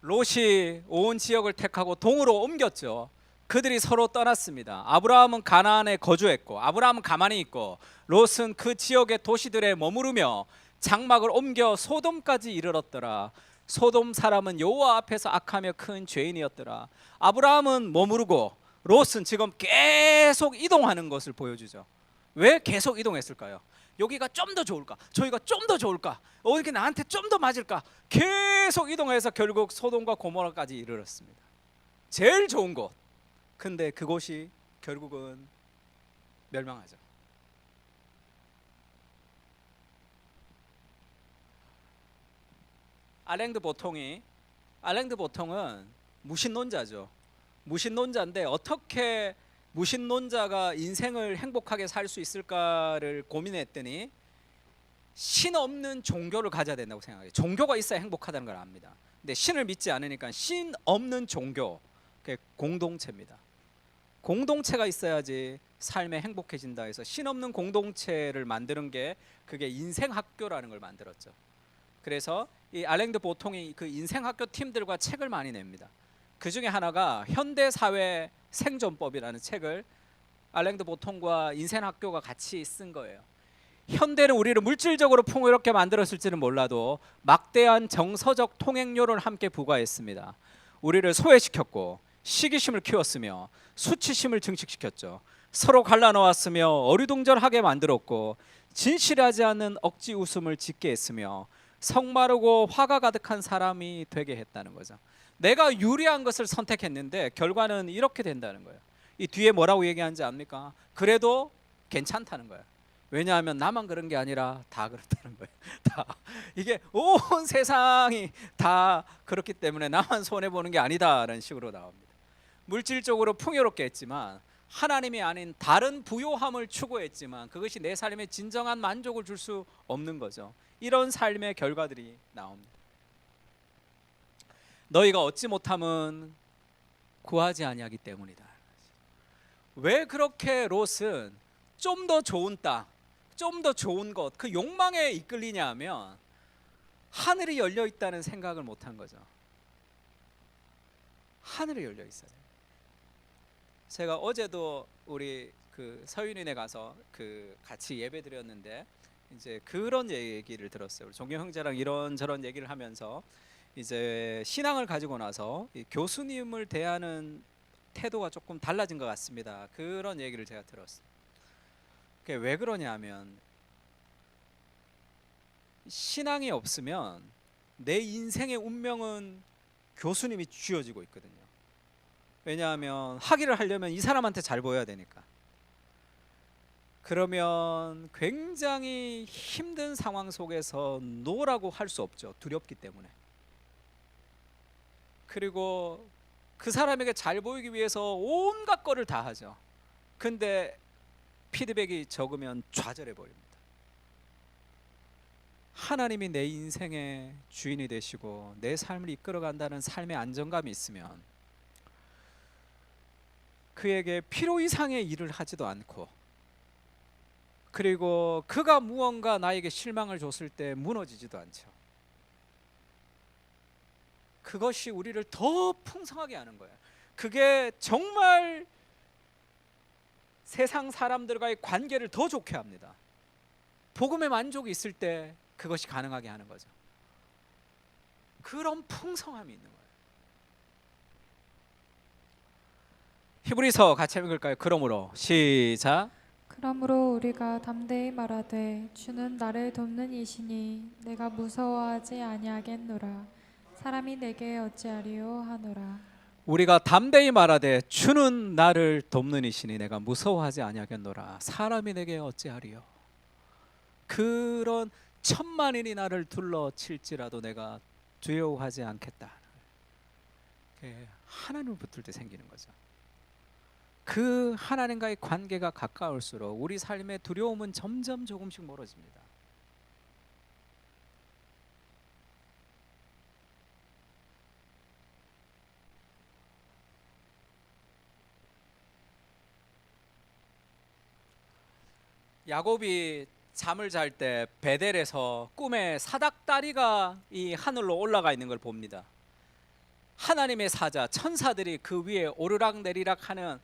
A: 롯이 온 지역을 택하고 동으로 옮겼죠. 그들이 서로 떠났습니다. 아브라함은 가나안에 거주했고 아브라함은 가만히 있고 롯은 그 지역의 도시들에 머무르며 장막을 옮겨 소돔까지 이르렀더라. 소돔 사람은 여호와 앞에서 악하며 큰 죄인이었더라. 아브라함은 머무르고 롯은 지금 계속 이동하는 것을 보여주죠. 왜 계속 이동했을까요? 여기가 좀 더 좋을까? 저기가 좀 더 좋을까? 어떻게 나한테 좀 더 맞을까? 계속 이동해서 결국 소돔과 고모라까지 이르렀습니다. 제일 좋은 곳. 근데 그곳이 결국은 멸망하죠. 알랭드 보통은 무신론자죠. 무신론자인데 어떻게 무신론자가 인생을 행복하게 살 수 있을까를 고민했더니 신 없는 종교를 가져야 된다고 생각해요. 종교가 있어야 행복하다는 걸 압니다. 근데 신을 믿지 않으니까 신 없는 종교, 그게 공동체입니다. 공동체가 있어야지 삶에 행복해진다 해서 신 없는 공동체를 만드는 게 그게 인생학교라는 걸 만들었죠. 그래서 이 알랭드 보통이 그 인생학교 팀들과 책을 많이 냅니다. 그 중에 하나가 현대사회 생존법이라는 책을 알랭드 보통과 인생학교가 같이 쓴 거예요. 현대는 우리를 물질적으로 풍요롭게 만들었을지는 몰라도 막대한 정서적 통행료를 함께 부과했습니다. 우리를 소외시켰고 시기심을 키웠으며 수치심을 증식시켰죠. 서로 갈라놓았으며 어리둥절하게 만들었고 진실하지 않는 억지 웃음을 짓게 했으며 성마르고 화가 가득한 사람이 되게 했다는 거죠. 내가 유리한 것을 선택했는데 결과는 이렇게 된다는 거예요. 이 뒤에 뭐라고 얘기하는지 압니까? 그래도 괜찮다는 거예요. 왜냐하면 나만 그런 게 아니라 다 그렇다는 거예요. 다 이게 온 세상이 다 그렇기 때문에 나만 손해 보는 게 아니다라는 식으로 나옵니다. 물질적으로 풍요롭게 했지만 하나님이 아닌 다른 부요함을 추구했지만 그것이 내 삶에 진정한 만족을 줄 수 없는 거죠. 이런 삶의 결과들이 나옵니다. 너희가 얻지 못함은 구하지 아니하기 때문이다. 왜 그렇게 롯은 좀 더 좋은 땅, 좀 더 좋은 것, 그 욕망에 이끌리냐 하면 하늘이 열려 있다는 생각을 못한 거죠. 하늘이 열려 있어요. 제가 어제도 우리 그 서윤이네 가서 그 같이 예배 드렸는데 이제 그런 얘기를 들었어요. 우리 종교 형제랑 이런저런 얘기를 하면서 이제 신앙을 가지고 나서 이 교수님을 대하는 태도가 조금 달라진 것 같습니다. 그런 얘기를 제가 들었어요. 그게 왜 그러냐면 신앙이 없으면 내 인생의 운명은 교수님이 쥐어지고 있거든요. 왜냐하면 학위를 하려면 이 사람한테 잘 보여야 되니까. 그러면 굉장히 힘든 상황 속에서 노라고 할 수 없죠. 두렵기 때문에. 그리고 그 사람에게 잘 보이기 위해서 온갖 거를 다 하죠. 근데 피드백이 적으면 좌절해 버립니다. 하나님이 내 인생의 주인이 되시고 내 삶을 이끌어 간다는 삶의 안정감이 있으면 그에게 필요 이상의 일을 하지도 않고, 그리고 그가 무언가 나에게 실망을 줬을 때 무너지지도 않죠. 그것이 우리를 더 풍성하게 하는 거예요. 그게 정말 세상 사람들과의 관계를 더 좋게 합니다. 복음의 만족이 있을 때 그것이 가능하게 하는 거죠. 그런 풍성함이 있는 거예요. 히브리서 같이 읽을까요? 그러므로 시작.
B: 그러므로 우리가 담대히 말하되 주는 나를 돕는 이시니 내가 무서워하지 아니하겠노라. 사람이 내게 어찌하리요 하노라.
A: 우리가 담대히 말하되 주는 나를 돕는 이시니 내가 무서워하지 아니하겠노라. 사람이 내게 어찌하리요. 그런 천만인이 나를 둘러칠지라도 내가 두려워하지 않겠다. 하나님을 붙들 때 생기는 거죠. 그 하나님과의 관계가 가까울수록 우리 삶의 두려움은 점점 조금씩 멀어집니다. 야곱이 잠을 잘 때 베델에서 꿈에 사닥다리가 이 하늘로 올라가 있는 걸 봅니다. 하나님의 사자 천사들이 그 위에 오르락내리락 하는,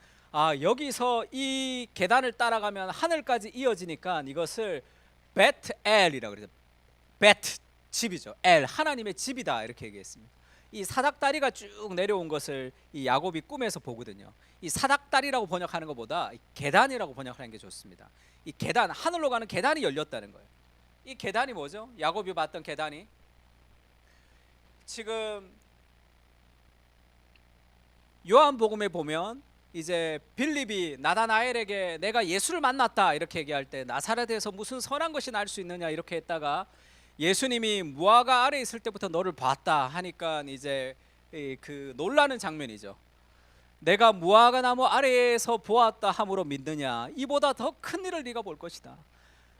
A: 여기서 이 계단을 따라가면 하늘까지 이어지니까 이것을 베트엘이라고 그러죠. 베트 집이죠. 엘 하나님의 집이다 이렇게 얘기했습니다. 이 사닥다리가 쭉 내려온 것을 이 야곱이 꿈에서 보거든요. 이 사닥다리라고 번역하는 것보다 계단이라고 번역하는 게 좋습니다. 이 계단, 하늘로 가는 계단이 열렸다는 거예요. 이 계단이 뭐죠? 야곱이 봤던 계단이 지금 요한복음에 보면 이제 빌립이 나다나엘에게 내가 예수를 만났다 이렇게 얘기할 때 나사렛에서 무슨 선한 것이 날 수 있느냐 이렇게 했다가 예수님이 무화과 아래 있을 때부터 너를 봤다 하니까 이제 그 놀라는 장면이죠. 내가 무화과 나무 아래에서 보았다 함으로 믿느냐, 이보다 더 큰 일을 네가 볼 것이다.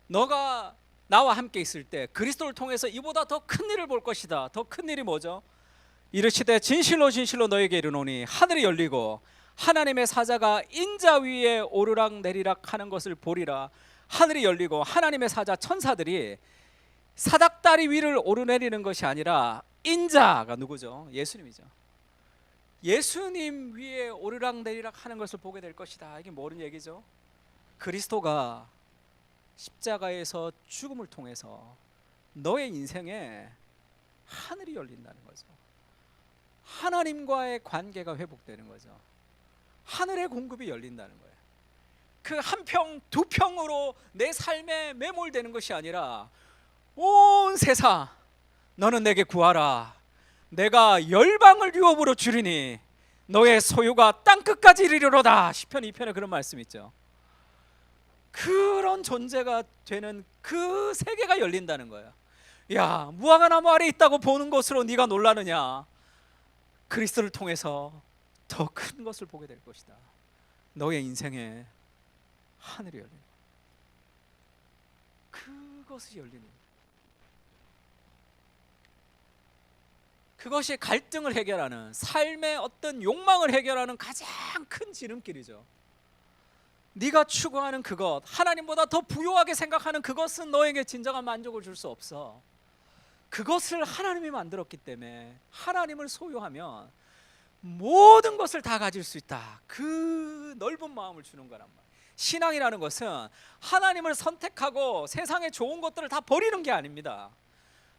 A: 너가 나와 함께 있을 때 그리스도를 통해서 이보다 더 큰 일을 볼 것이다. 더 큰 일이 뭐죠? 이르시되 진실로 진실로 너에게 이르노니 하늘이 열리고 하나님의 사자가 인자 위에 오르락 내리락 하는 것을 보리라. 하늘이 열리고 하나님의 사자 천사들이 사닥다리 위를 오르내리는 것이 아니라 인자가 누구죠? 예수님이죠. 예수님 위에 오르락내리락 하는 것을 보게 될 것이다. 이게 뭐는 얘기죠? 그리스도가 십자가에서 죽음을 통해서 너의 인생에 하늘이 열린다는 거죠. 하나님과의 관계가 회복되는 거죠. 하늘의 공급이 열린다는 거예요. 그 한 평, 두 평으로 내 삶에 매몰되는 것이 아니라 온 세상 너는 내게 구하라. 내가 열방을 유업으로 주리니 너의 소유가 땅끝까지 이르리로다. 시편 2편에 그런 말씀 있죠. 그런 존재가 되는 그 세계가 열린다는 거예요. 야, 무화과 나무 아래 있다고 보는 것으로 네가 놀라느냐? 그리스도를 통해서 더 큰 것을 보게 될 것이다. 너의 인생에 하늘이 열리는 그것이 열리는 그것이 갈등을 해결하는 삶의 어떤 욕망을 해결하는 가장 큰 지름길이죠. 네가 추구하는 그것, 하나님보다 더 부유하게 생각하는 그것은 너에게 진정한 만족을 줄 수 없어. 그것을 하나님이 만들었기 때문에 하나님을 소유하면 모든 것을 다 가질 수 있다. 그 넓은 마음을 주는 거란 말이야. 신앙이라는 것은 하나님을 선택하고 세상의 좋은 것들을 다 버리는 게 아닙니다.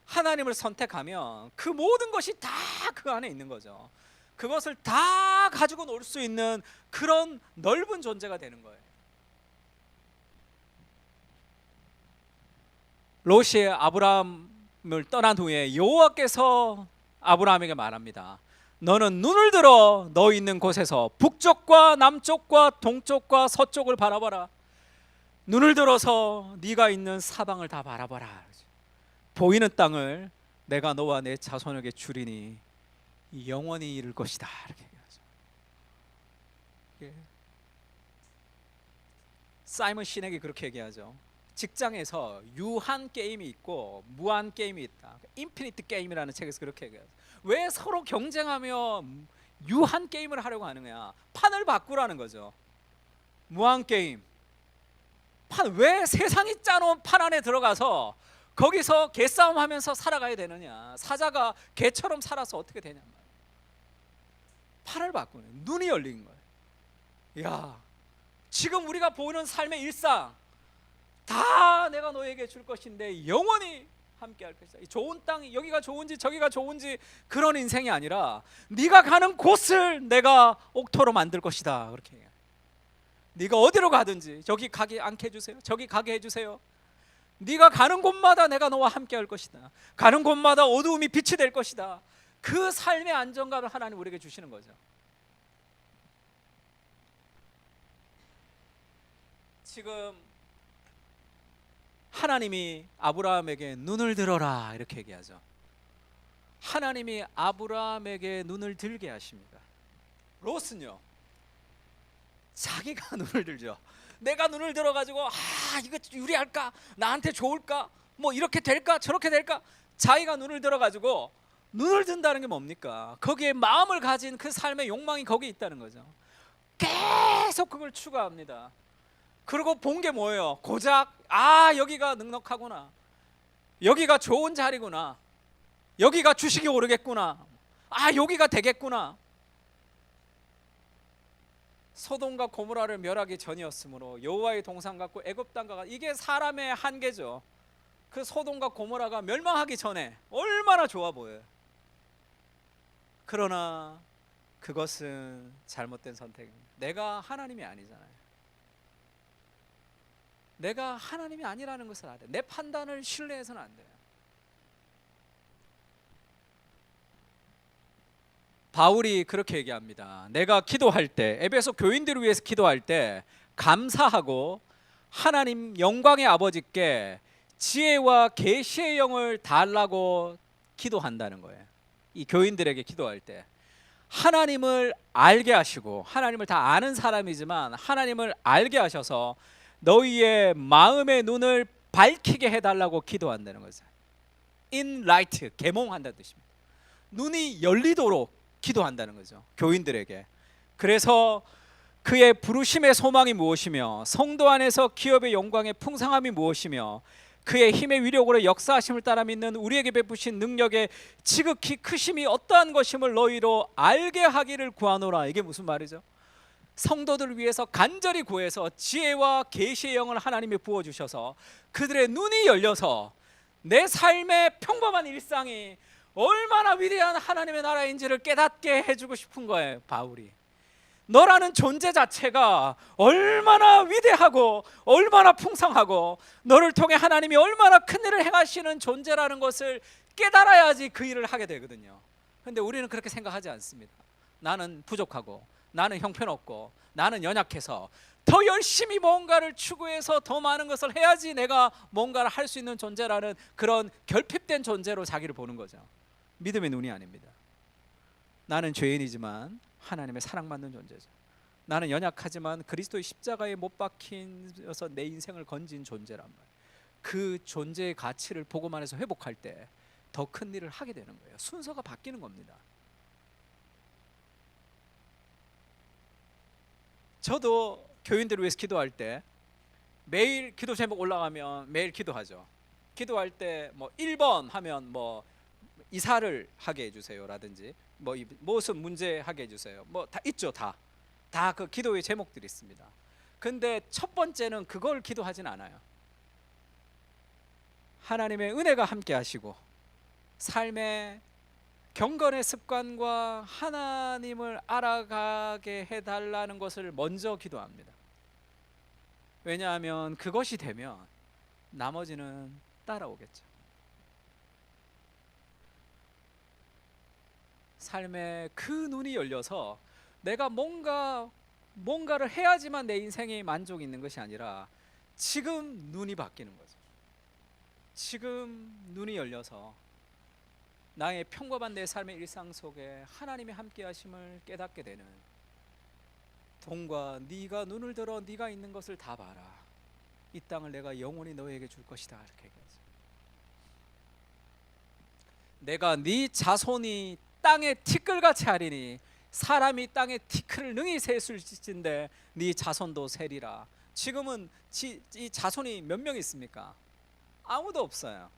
A: 하나님을 선택하면 그 모든 것이 다 그 안에 있는 거죠. 그것을 다 가지고 놀 수 있는 그런 넓은 존재가 되는 거예요. 롯이 아브라함을 떠난 후에 여호와께서 아브라함에게 말합니다. 너는 눈을 들어 너 있는 곳에서 북쪽과 남쪽과 동쪽과 서쪽을 바라봐라. 눈을 들어서 네가 있는 사방을 다 바라봐라. 보이는 땅을 내가 너와 내 자손에게 주리니 영원히 이룰 것이다. 이렇게 얘기하죠. 사이먼 시넥이 그렇게 얘기하죠. 직장에서 유한 게임이 있고 무한 게임이 있다. 인피니트 게임이라는 책에서 그렇게 얘기하죠. 왜 서로 경쟁하며 유한 게임을 하려고 하느냐? 판을 바꾸라는 거죠. 무한 게임. 왜 세상이 짜놓은 판 안에 들어가서 거기서 개싸움하면서 살아가야 되느냐? 사자가 개처럼 살아서 어떻게 되냐? 판을 바꾸는, 눈이 열린 거예요. 야, 지금 우리가 보는 삶의 일상 다 내가 너에게 줄 것인데 영원히 함께 할 것이다. 이 좋은 땅이 여기가 좋은지 저기가 좋은지 그런 인생이 아니라 네가 가는 곳을 내가 옥토로 만들 것이다. 그렇게 해요. 네가 어디로 가든지 저기 가게 않게 해주세요. 저기 가게 해주세요. 네가 가는 곳마다 내가 너와 함께 할 것이다. 가는 곳마다 어두움이 빛이 될 것이다. 그 삶의 안정감을 하나님 우리에게 주시는 거죠. 지금 하나님이 아브라함에게 눈을 들어라 이렇게 얘기하죠. 하나님이 아브라함에게 눈을 들게 하십니다. 롯은요, 자기가 눈을 들죠. 내가 눈을 들어가지고 이거 유리할까? 나한테 좋을까? 뭐 이렇게 될까? 저렇게 될까? 자기가 눈을 들어가지고 눈을 든다는 게 뭡니까? 거기에 마음을 가진 그 삶의 욕망이 거기에 있다는 거죠. 계속 그걸 추구합니다. 그리고 본 게 뭐예요? 고작 여기가 넉넉하구나, 여기가 좋은 자리구나, 여기가 주식이 오르겠구나, 여기가 되겠구나. 소돔과 고모라를 멸하기 전이었으므로 여호와의 동산 같고 애굽 땅과 같. 이게 사람의 한계죠. 그 소돔과 고모라가 멸망하기 전에 얼마나 좋아 보여요. 그러나 그것은 잘못된 선택입니다. 내가 하나님이 아니잖아요. 내가 하나님이 아니라는 것을 알아야 돼. 내 판단을 신뢰해서는 안 돼요. 바울이 그렇게 얘기합니다. 내가 기도할 때, 에베소 교인들을 위해서 기도할 때 감사하고 하나님 영광의 아버지께 지혜와 계시의 영을 달라고 기도한다는 거예요. 이 교인들에게 기도할 때 하나님을 알게 하시고, 하나님을 다 아는 사람이지만 하나님을 알게 하셔서 너희의 마음의 눈을 밝히게 해달라고 기도한다는 거죠. 인라이트, 계몽한다는 뜻입니다. 눈이 열리도록 기도한다는 거죠, 교인들에게. 그래서 그의 부르심의 소망이 무엇이며 성도 안에서 기업의 영광의 풍성함이 무엇이며 그의 힘의 위력으로 역사하심을 따라 믿는 우리에게 베푸신 능력의 지극히 크심이 어떠한 것임을 너희로 알게 하기를 구하노라. 이게 무슨 말이죠? 성도들을 위해서 간절히 구해서 지혜와 계시의 영을 하나님이 부어주셔서 그들의 눈이 열려서 내 삶의 평범한 일상이 얼마나 위대한 하나님의 나라인지를 깨닫게 해주고 싶은 거예요. 바울이 너라는 존재 자체가 얼마나 위대하고 얼마나 풍성하고 너를 통해 하나님이 얼마나 큰 일을 행하시는 존재라는 것을 깨달아야지 그 일을 하게 되거든요. 근데 우리는 그렇게 생각하지 않습니다. 나는 부족하고 나는 형편없고 나는 연약해서 더 열심히 뭔가를 추구해서 더 많은 것을 해야지 내가 뭔가를 할 수 있는 존재라는 그런 결핍된 존재로 자기를 보는 거죠. 믿음의 눈이 아닙니다. 나는 죄인이지만 하나님의 사랑받는 존재죠. 나는 연약하지만 그리스도의 십자가에 못 박혀서 내 인생을 건진 존재란 말이에요. 그 존재의 가치를 보고만 해서 회복할 때 더 큰 일을 하게 되는 거예요. 순서가 바뀌는 겁니다. 저도 교인들을 위해서 기도할 때 매일 기도 제목 올라가면 매일 기도하죠. 기도할 때 뭐 1번 하면 뭐 이사를 하게 해주세요 라든지 뭐 무슨 문제 하게 해주세요 뭐 다 있죠. 다 그 기도의 제목들이 있습니다. 근데 첫 번째는 그걸 기도하진 않아요. 하나님의 은혜가 함께 하시고 삶의 경건의 습관과 하나님을 알아가게 해달라는 것을 먼저 기도합니다. 왜냐하면 그것이 되면 나머지는 따라오겠죠. 삶의 그 눈이 열려서 내가 뭔가를 해야지만 내 인생에 만족이 있는 것이 아니라 지금 눈이 바뀌는 거죠. 지금 눈이 열려서 나의 평범한 내 삶의 일상 속에 하나님의 함께 하심을 깨닫게 되는 동과 네가 눈을 들어 네가 있는 것을 다 봐라. 이 땅을 내가 영원히 너에게 줄 것이다. 이렇게 얘기하죠. 내가 네 자손이 땅에 티끌같이 하리니 사람이 땅에 티끌을 능히 셀수있는데 네 자손도 세리라. 지금은 이 자손이 몇 명 있습니까? 아무도 없어요.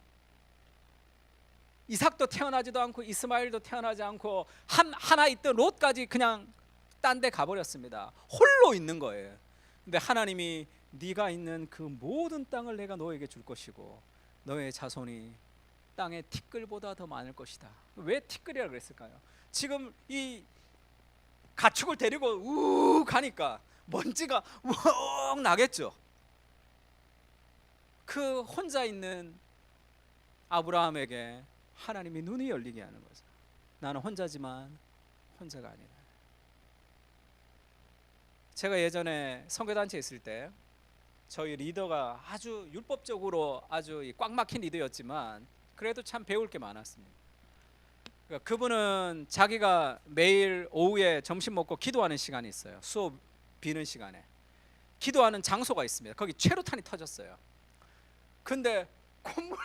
A: 이삭도 태어나지도 않고 이스마엘도 태어나지 않고 하나 있던 롯까지 그냥 딴 데 가버렸습니다. 홀로 있는 거예요. 근데 하나님이 네가 있는 그 모든 땅을 내가 너에게 줄 것이고 너의 자손이 땅의 티끌보다 더 많을 것이다. 왜 티끌이라 그랬을까요? 지금 이 가축을 데리고 우 가니까 먼지가 우엉 나겠죠. 그 혼자 있는 아브라함에게 하나님이 눈이 열리게 하는 거죠. 나는 혼자지만 혼자가 아니다. 제가 예전에 선교단체에 있을 때 저희 리더가 아주 율법적으로 아주 꽉 막힌 리더였지만 그래도 참 배울 게 많았습니다. 그러니까 그분은 자기가 매일 오후에 점심 먹고 기도하는 시간이 있어요. 수업 비는 시간에 기도하는 장소가 있습니다. 거기 최루탄이 터졌어요. 근데 콧물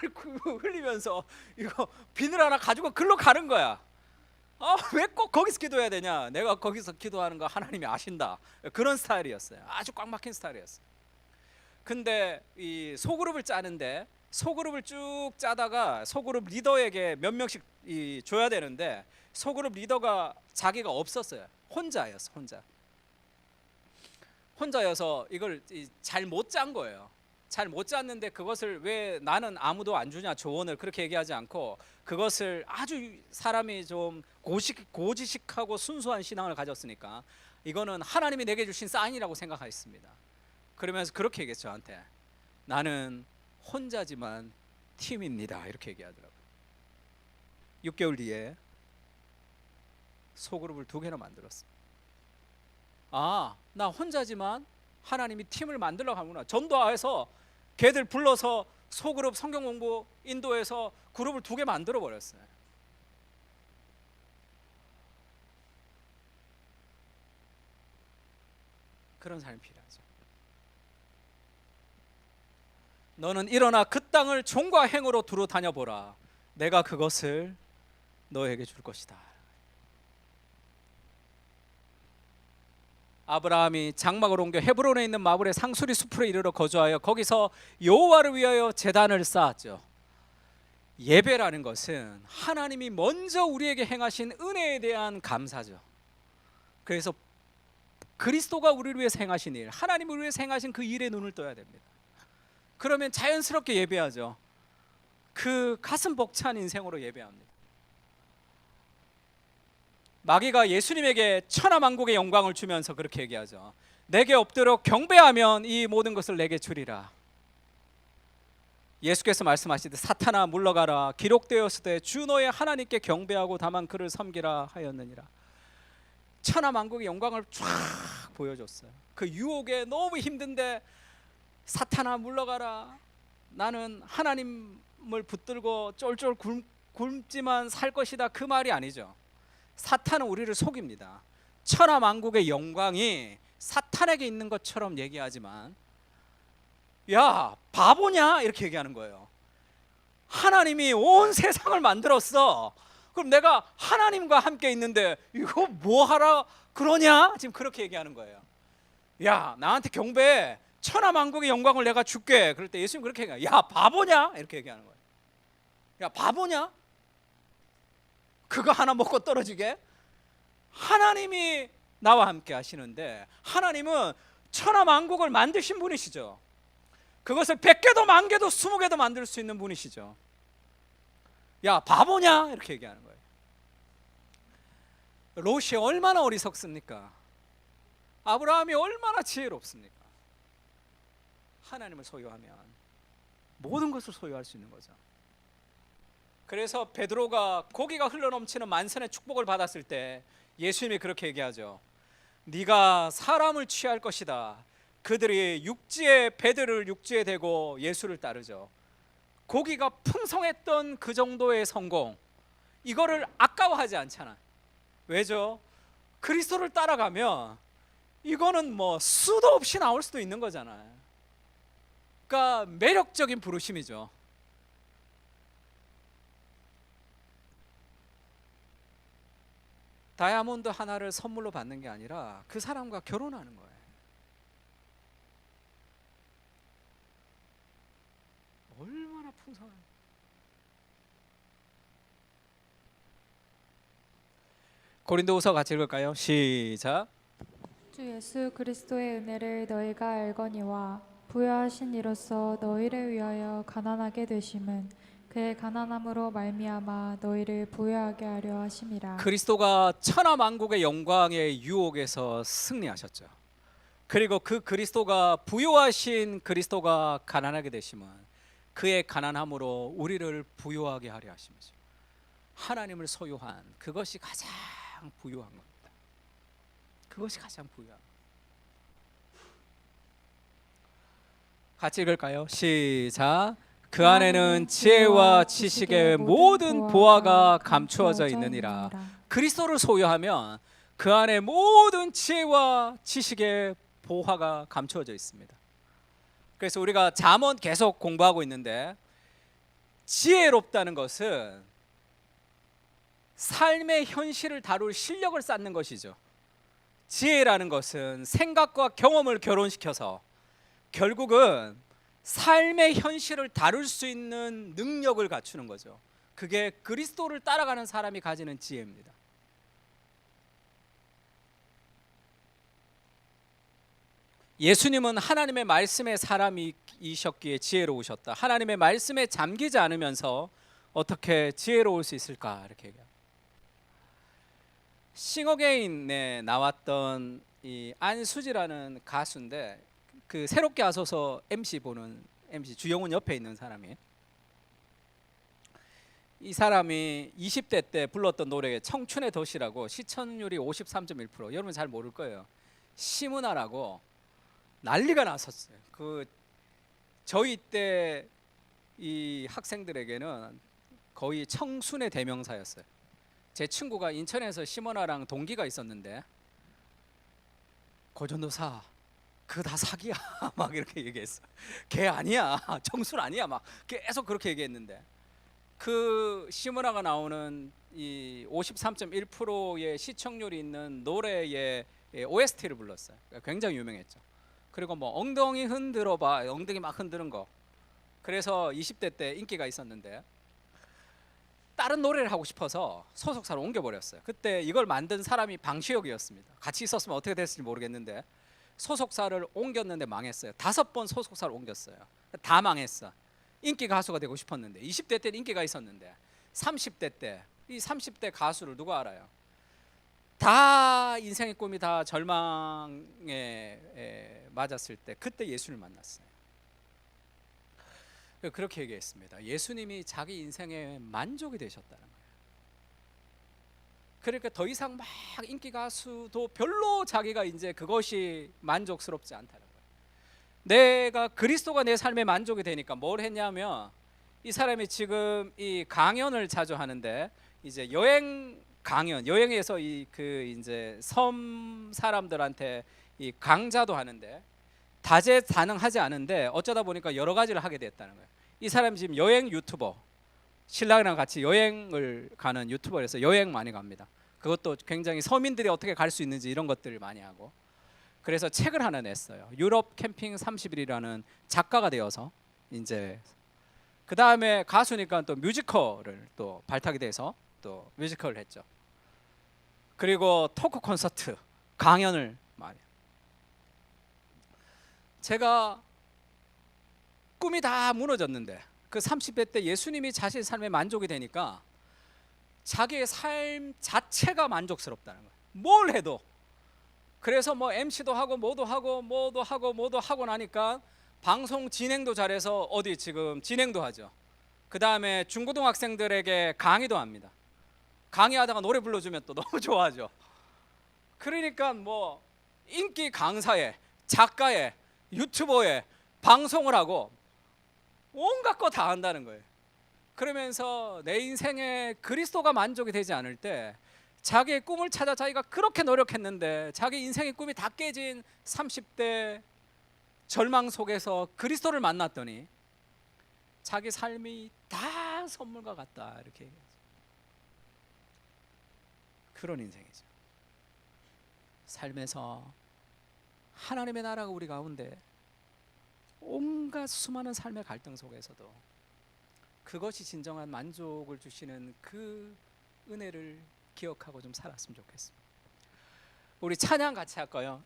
A: 흘리면서 이거 비늘 하나 가지고 글로 가는 거야. 왜 꼭 거기서 기도해야 되냐? 내가 거기서 기도하는 거 하나님이 아신다. 그런 스타일이었어요. 아주 꽉 막힌 스타일이었어요. 근데 이 소그룹을 짜는데 소그룹을 쭉 짜다가 소그룹 리더에게 몇 명씩 줘야 되는데 소그룹 리더가 자기가 없었어요. 혼자여서 이걸 잘 못 짠 거예요. 잘 못 짰는데 그것을 왜 나는 아무도 안 주냐 조언을 그렇게 얘기하지 않고 그것을 아주 사람이 좀 고지식하고 순수한 신앙을 가졌으니까 이거는 하나님이 내게 주신 사인이라고 생각했습니다. 그러면서 그렇게 얘기했죠. 저한테 나는 혼자지만 팀입니다. 이렇게 얘기하더라고요. 6개월 뒤에 소그룹을 2개나 만들었습니다. 나 혼자지만 하나님이 팀을 만들러 가구나. 전도해서 걔들 불러서 소그룹 성경 공부 인도해서 그룹을 2개 만들어 버렸어요. 그런 삶이 필요하죠. 너는 일어나 그 땅을 종과 행으로 두루 다녀보라. 내가 그것을 너에게 줄 것이다. 아브라함이 장막을 옮겨 헤브론에 있는 마블의 상수리 숲으로 이르러 거주하여 거기서 여호와를 위하여 제단을 쌓았죠. 예배라는 것은 하나님이 먼저 우리에게 행하신 은혜에 대한 감사죠. 그래서 그리스도가 우리를 위해서 행하신 일, 하나님을 위해서 행하신 그 일에 눈을 떠야 됩니다. 그러면 자연스럽게 예배하죠. 그 가슴 벅찬 인생으로 예배합니다. 마귀가 예수님에게 천하만국의 영광을 주면서 그렇게 얘기하죠. 내게 엎드려 경배하면 이 모든 것을 내게 주리라. 예수께서 말씀하시듯 사탄아 물러가라, 기록되었으되 주 너의 하나님께 경배하고 다만 그를 섬기라 하였느니라. 천하만국의 영광을 쫙 보여줬어요. 그 유혹에 너무 힘든데 사탄아 물러가라, 나는 하나님을 붙들고 쫄쫄 굶지만 살 것이다, 그 말이 아니죠. 사탄은 우리를 속입니다. 천하만국의 영광이 사탄에게 있는 것처럼 얘기하지만 야 바보냐 이렇게 얘기하는 거예요. 하나님이 온 세상을 만들었어. 그럼 내가 하나님과 함께 있는데 이거 뭐 하라 그러냐, 지금 그렇게 얘기하는 거예요. 야 나한테 경배해, 천하만국의 영광을 내가 줄게. 그럴 때 예수님 그렇게 얘기해요. 야 바보냐 이렇게 얘기하는 거예요. 야 바보냐, 그거 하나 먹고 떨어지게? 하나님이 나와 함께 하시는데, 하나님은 천하만국을 만드신 분이시죠. 그것을 100개도 10,000개도 20개도 만들 수 있는 분이시죠. 야 바보냐 이렇게 얘기하는 거예요. 롯이 얼마나 어리석습니까? 아브라함이 얼마나 지혜롭습니까? 하나님을 소유하면 모든 것을 소유할 수 있는 거죠. 그래서 베드로가 고기가 흘러넘치는 만선의 축복을 받았을 때 예수님이 그렇게 얘기하죠. 네가 사람을 취할 것이다. 그들이 육지에, 배들을 육지에 대고 예수를 따르죠. 고기가 풍성했던 그 정도의 성공, 이거를 아까워하지 않잖아. 왜죠? 그리스도를 따라가면 이거는 뭐 수도 없이 나올 수도 있는 거잖아요. 그러니까 매력적인 부르심이죠. 다이아몬드 하나를 선물로 받는 게 아니라 그 사람과 결혼하는 거예요. 얼마나 풍성한. 고린도후서 같이 읽을까요? 시작.
B: 주 예수 그리스도의 은혜를 너희가 알거니와 부여하신 이로써 너희를 위하여 가난하게 되심은 그의 가난함으로 말미암아 너희를 부여하게 하려 하심이라.
A: 그리스도가 천하만국의 영광의 유혹에서 승리하셨죠. 그리고 그 그리스도가 부요하신 그리스도가 가난하게 되심은 그의 가난함으로 우리를 부요하게 하려 하심이죠. 하나님을 소유한 그것이 가장 부요한 겁니다. 그것이 가장 부요한 겁니다. 같이 읽을까요? 시작. 그 안에는 지혜와 지식의 모든 보화가 감추어져 있느니라. 그리스도를 소유하면 그 안에 모든 지혜와 지식의 보화가 감추어져 있습니다. 그래서 우리가 잠언 계속 공부하고 있는데, 지혜롭다는 것은 삶의 현실을 다룰 실력을 쌓는 것이죠. 지혜라는 것은 생각과 경험을 결혼시켜서 결국은 삶의 현실을 다룰 수 있는 능력을 갖추는 거죠. 그게 그리스도를 따라가는 사람이 가지는 지혜입니다. 예수님은 하나님의 말씀의 사람이셨기에 지혜로우셨다. 하나님의 말씀에 잠기지 않으면서 어떻게 지혜로울 수 있을까, 이렇게 얘기합니다. 싱어게인에 나왔던 이 안수지라는 가수인데, 그 새롭게 하소서 MC 보는 MC 주영훈 옆에 있는 사람이에요. 이 사람이 20대 때 불렀던 노래 청춘의 도시라고, 시청률이 53.1%. 여러분 잘 모를 거예요. 시문화라고 난리가 났었어요. 그 저희 때 이 학생들에게는 거의 청순의 대명사였어요. 제 친구가 인천에서 시문화랑 동기가 있었는데, 고전도사 그거 다 사기야 막 이렇게 얘기했어. 걔 아니야, 청순 아니야, 막 계속 그렇게 얘기했는데, 그 시문화가 나오는 이 53.1%의 시청률이 있는 노래의 OST를 불렀어요. 굉장히 유명했죠. 그리고 뭐 엉덩이 흔들어 봐, 엉덩이 막 흔드는 거. 그래서 20대 때 인기가 있었는데, 다른 노래를 하고 싶어서 소속사로 옮겨버렸어요. 그때 이걸 만든 사람이 방시혁이었습니다. 같이 있었으면 어떻게 됐을지 모르겠는데, 소속사를 옮겼는데 망했어요. 5번 소속사를 옮겼어요. 다 망했어. 인기 가수가 되고 싶었는데, 20대 때 인기가 있었는데, 30대 때 이 30대 가수를 누가 알아요? 다 인생의 꿈이 다 절망에 맞았을 때 그때 예수를 만났어요. 그렇게 얘기했습니다. 예수님이 자기 인생에 만족이 되셨다는 거예요. 그러니까 더 이상 막 인기 가수도 별로 자기가 이제 그것이 만족스럽지 않다는 거예요. 내가 그리스도가 내 삶에 만족이 되니까 뭘 했냐면, 이 사람이 지금 이 강연을 자주 하는데 이제 여행 강연, 여행에서 이 그 이제 섬 사람들한테 이 강좌도 하는데 다재다능하지 않은데 어쩌다 보니까 여러 가지를 하게 됐다는 거예요. 이 사람이 지금 여행 유튜버, 신랑이랑 같이 여행을 가는 유튜버라서 여행 많이 갑니다. 그것도 굉장히 서민들이 어떻게 갈 수 있는지 이런 것들을 많이 하고, 그래서 책을 하나 냈어요. 유럽 캠핑 30일이라는 작가가 되어서 이제 그 다음에 가수니까 또 뮤지컬을 또 발탁이 돼서 또 뮤지컬을 했죠. 그리고 토크 콘서트, 강연을 많이. 제가 꿈이 다 무너졌는데 그 30대 때 예수님이 자신의 삶에 만족이 되니까 자기의 삶 자체가 만족스럽다는 거예요. 뭘 해도. 그래서 뭐 MC도 하고 뭐도 하고 뭐도 하고 뭐도 하고 나니까 방송 진행도 잘해서 어디 지금 진행도 하죠. 그 다음에 중고등학생들에게 강의도 합니다. 강의하다가 노래 불러주면 또 너무 좋아하죠. 그러니까 뭐 인기 강사에, 작가에, 유튜버에 방송을 하고 온갖 거 다 한다는 거예요. 그러면서 내 인생에 그리스도가 만족이 되지 않을 때 자기의 꿈을 찾아 자기가 그렇게 노력했는데 자기 인생의 꿈이 다 깨진 30대 절망 속에서 그리스도를 만났더니 자기 삶이 다 선물과 같다, 이렇게 얘기하죠. 그런 인생이죠. 삶에서 하나님의 나라가 우리 가운데 온갖 수많은 삶의 갈등 속에서도 그것이 진정한 만족을 주시는 그 은혜를 기억하고 좀 살았으면 좋겠습니다. 우리 찬양 같이 할까요?